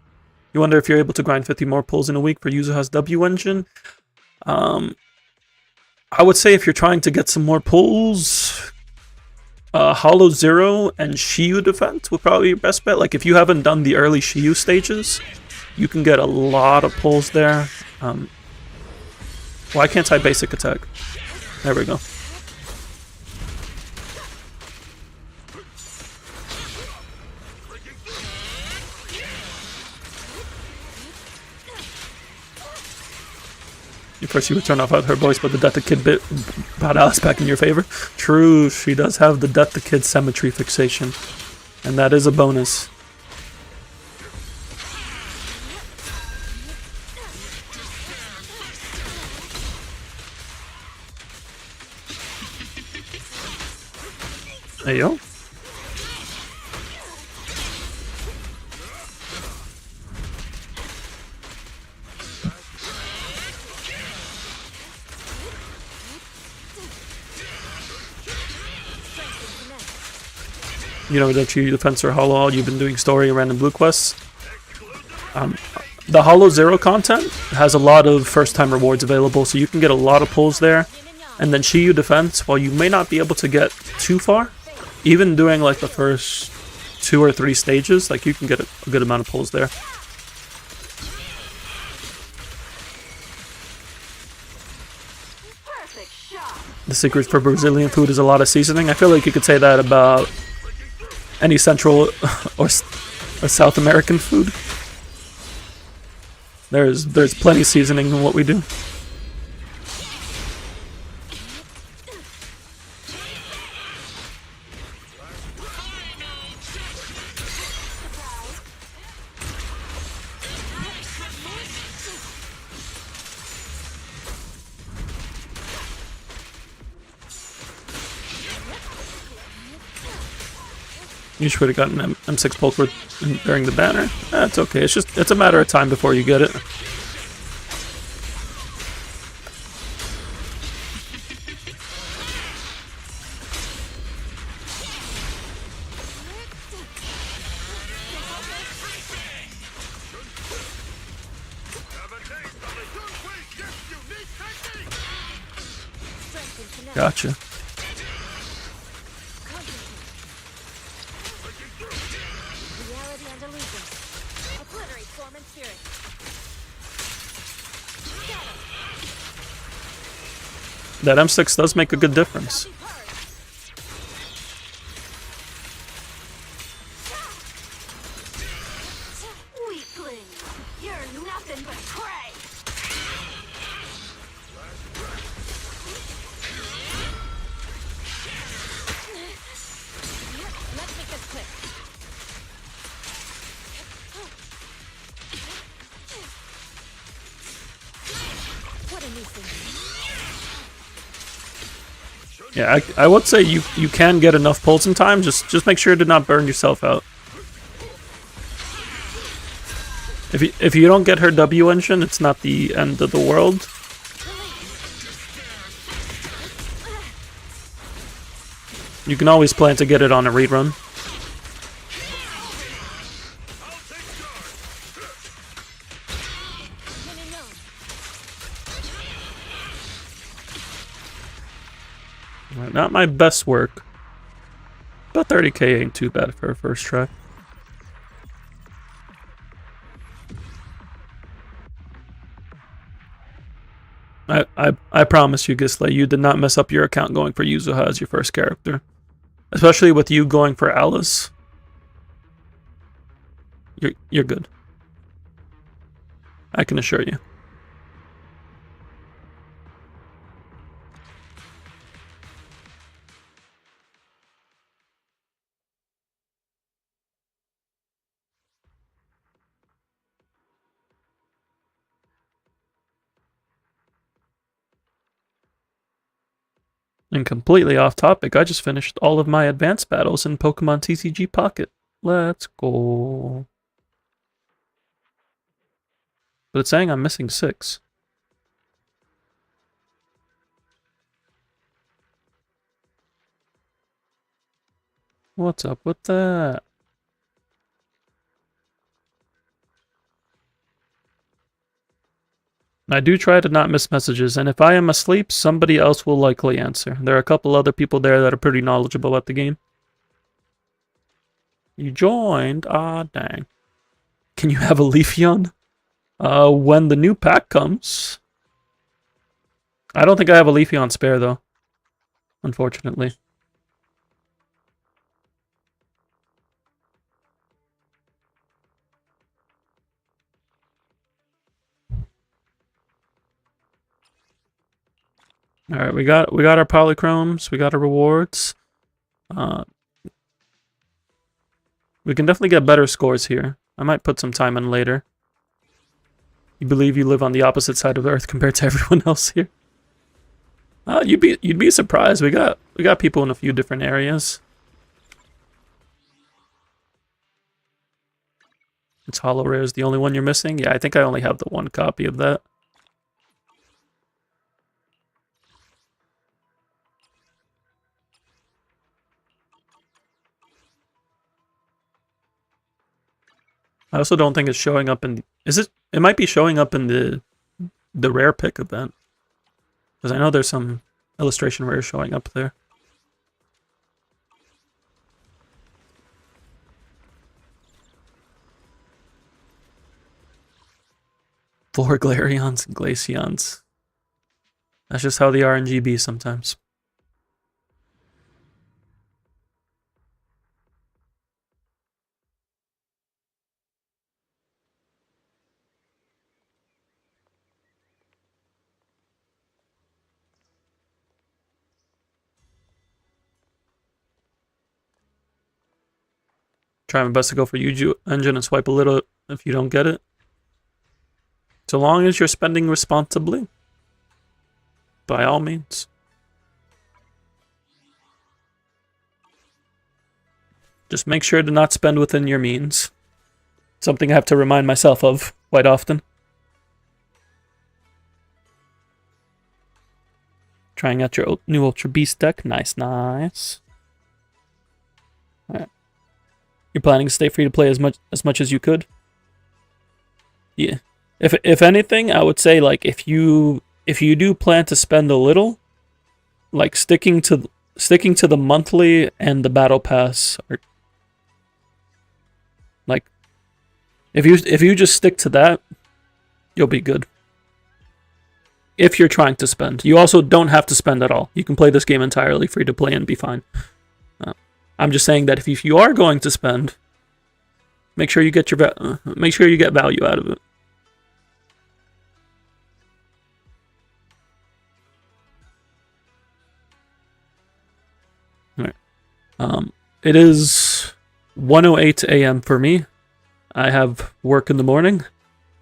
You wonder if you're able to grind 50 more pulls in a week for user has W engine. I would say if you're trying to get some more pulls, Hollow Zero and Shiyu Defense would probably be your best bet. Like if you haven't done the early Shiyu stages, you can get a lot of pulls there. Why can't I basic attack? There we go. First you would turn off her voice, but the Death the Kid bit brought Alice back in your favor. True, she does have the Death the Kid symmetry fixation. And that is a bonus. Hey yo. You know, that you defense or hollow, you've been doing story and random blue quests. The Hollow Zero content has a lot of first time rewards available, so you can get a lot of pulls there. And then Shiyu defense, while you may not be able to get too far, even doing like the first 2 or 3 stages, like you can get a good amount of pulls there. The secret for Brazilian food is a lot of seasoning. I feel like you could say that about any Central or South American food. There's plenty of seasoning in what we do. You should have gotten an M6 pulse during the banner. That's okay. It's a matter of time before you get it. Gotcha. That M6 does make a good difference. Weakling, you're nothing but prey. Let's make this quick. What a nuisance. Yeah, I would say you can get enough pulls in time. Just make sure to not burn yourself out. If you don't get her W engine, it's not the end of the world. You can always plan to get it on a rerun. Alright, not my best work. But 30k ain't too bad for a first try. I promise you, Gisle, you did not mess up your account going for Yuzuha as your first character. Especially with you going for Alice. You're good. I can assure you. And completely off topic, I just finished all of my advanced battles in Pokemon TCG Pocket. Let's go. But it's saying I'm missing 6. What's up with that? I do try to not miss messages, and if I am asleep, somebody else will likely answer. There are a couple other people there that are pretty knowledgeable about the game. You joined? Ah, dang. Can you have a Leafeon? When the new pack comes. I don't think I have a Leafeon spare, though. Unfortunately. Alright, we got our polychromes, we got our rewards. We can definitely get better scores here. I might put some time in later. You believe you live on the opposite side of Earth compared to everyone else here? You'd be surprised. We got people in a few different areas. It's Hollow Rare is the only one you're missing? Yeah, I think I only have the one copy of that. I also don't think it's showing up in... Is it? It might be showing up in the rare pick event. Because I know there's some illustration rare showing up there. Four Glareons and Glaceons. That's just how the RNG be sometimes. Try my best to go for Yuju engine and swipe a little if you don't get it. So long as you're spending responsibly. By all means. Just make sure to not spend within your means. Something I have to remind myself of quite often. Trying out your new Ultra Beast deck. Nice, nice. Alright. You're planning to stay free to play as much as you could? Yeah. If anything, I would say like if you do plan to spend a little, like sticking to the monthly and the battle pass are like if you just stick to that, you'll be good. If you're trying to spend. You also don't have to spend at all. You can play this game entirely free to play and be fine. I'm just saying that if you are going to spend, make sure you get value out of it. All right. It is 1:08 a.m. for me. I have work in the morning,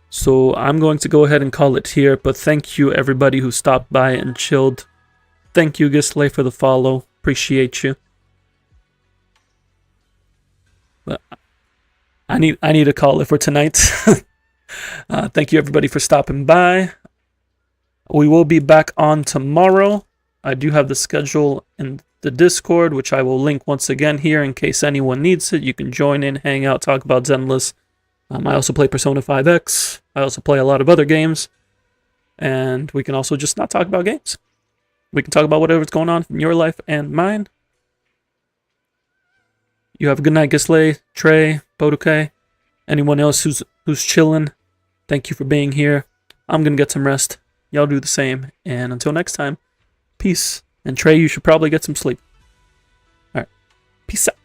so I'm going to go ahead and call it here. But thank you everybody who stopped by and chilled. Thank you Gisle for the follow. Appreciate you. But I need a call for tonight. Thank you everybody for stopping by. We will be back on tomorrow. I do have the schedule in the Discord, which I will link once again here in case anyone needs it. You can join in, hang out, talk about Zenless. I also play Persona 5X. I also play a lot of other games. And we can also just not talk about games. We can talk about whatever's going on in your life and mine. You have a good night, Gisley, Trey, Boduke, anyone else who's chilling. Thank you for being here. I'm gonna get some rest. Y'all do the same. And until next time, peace. And Trey, you should probably get some sleep. Alright. Peace out.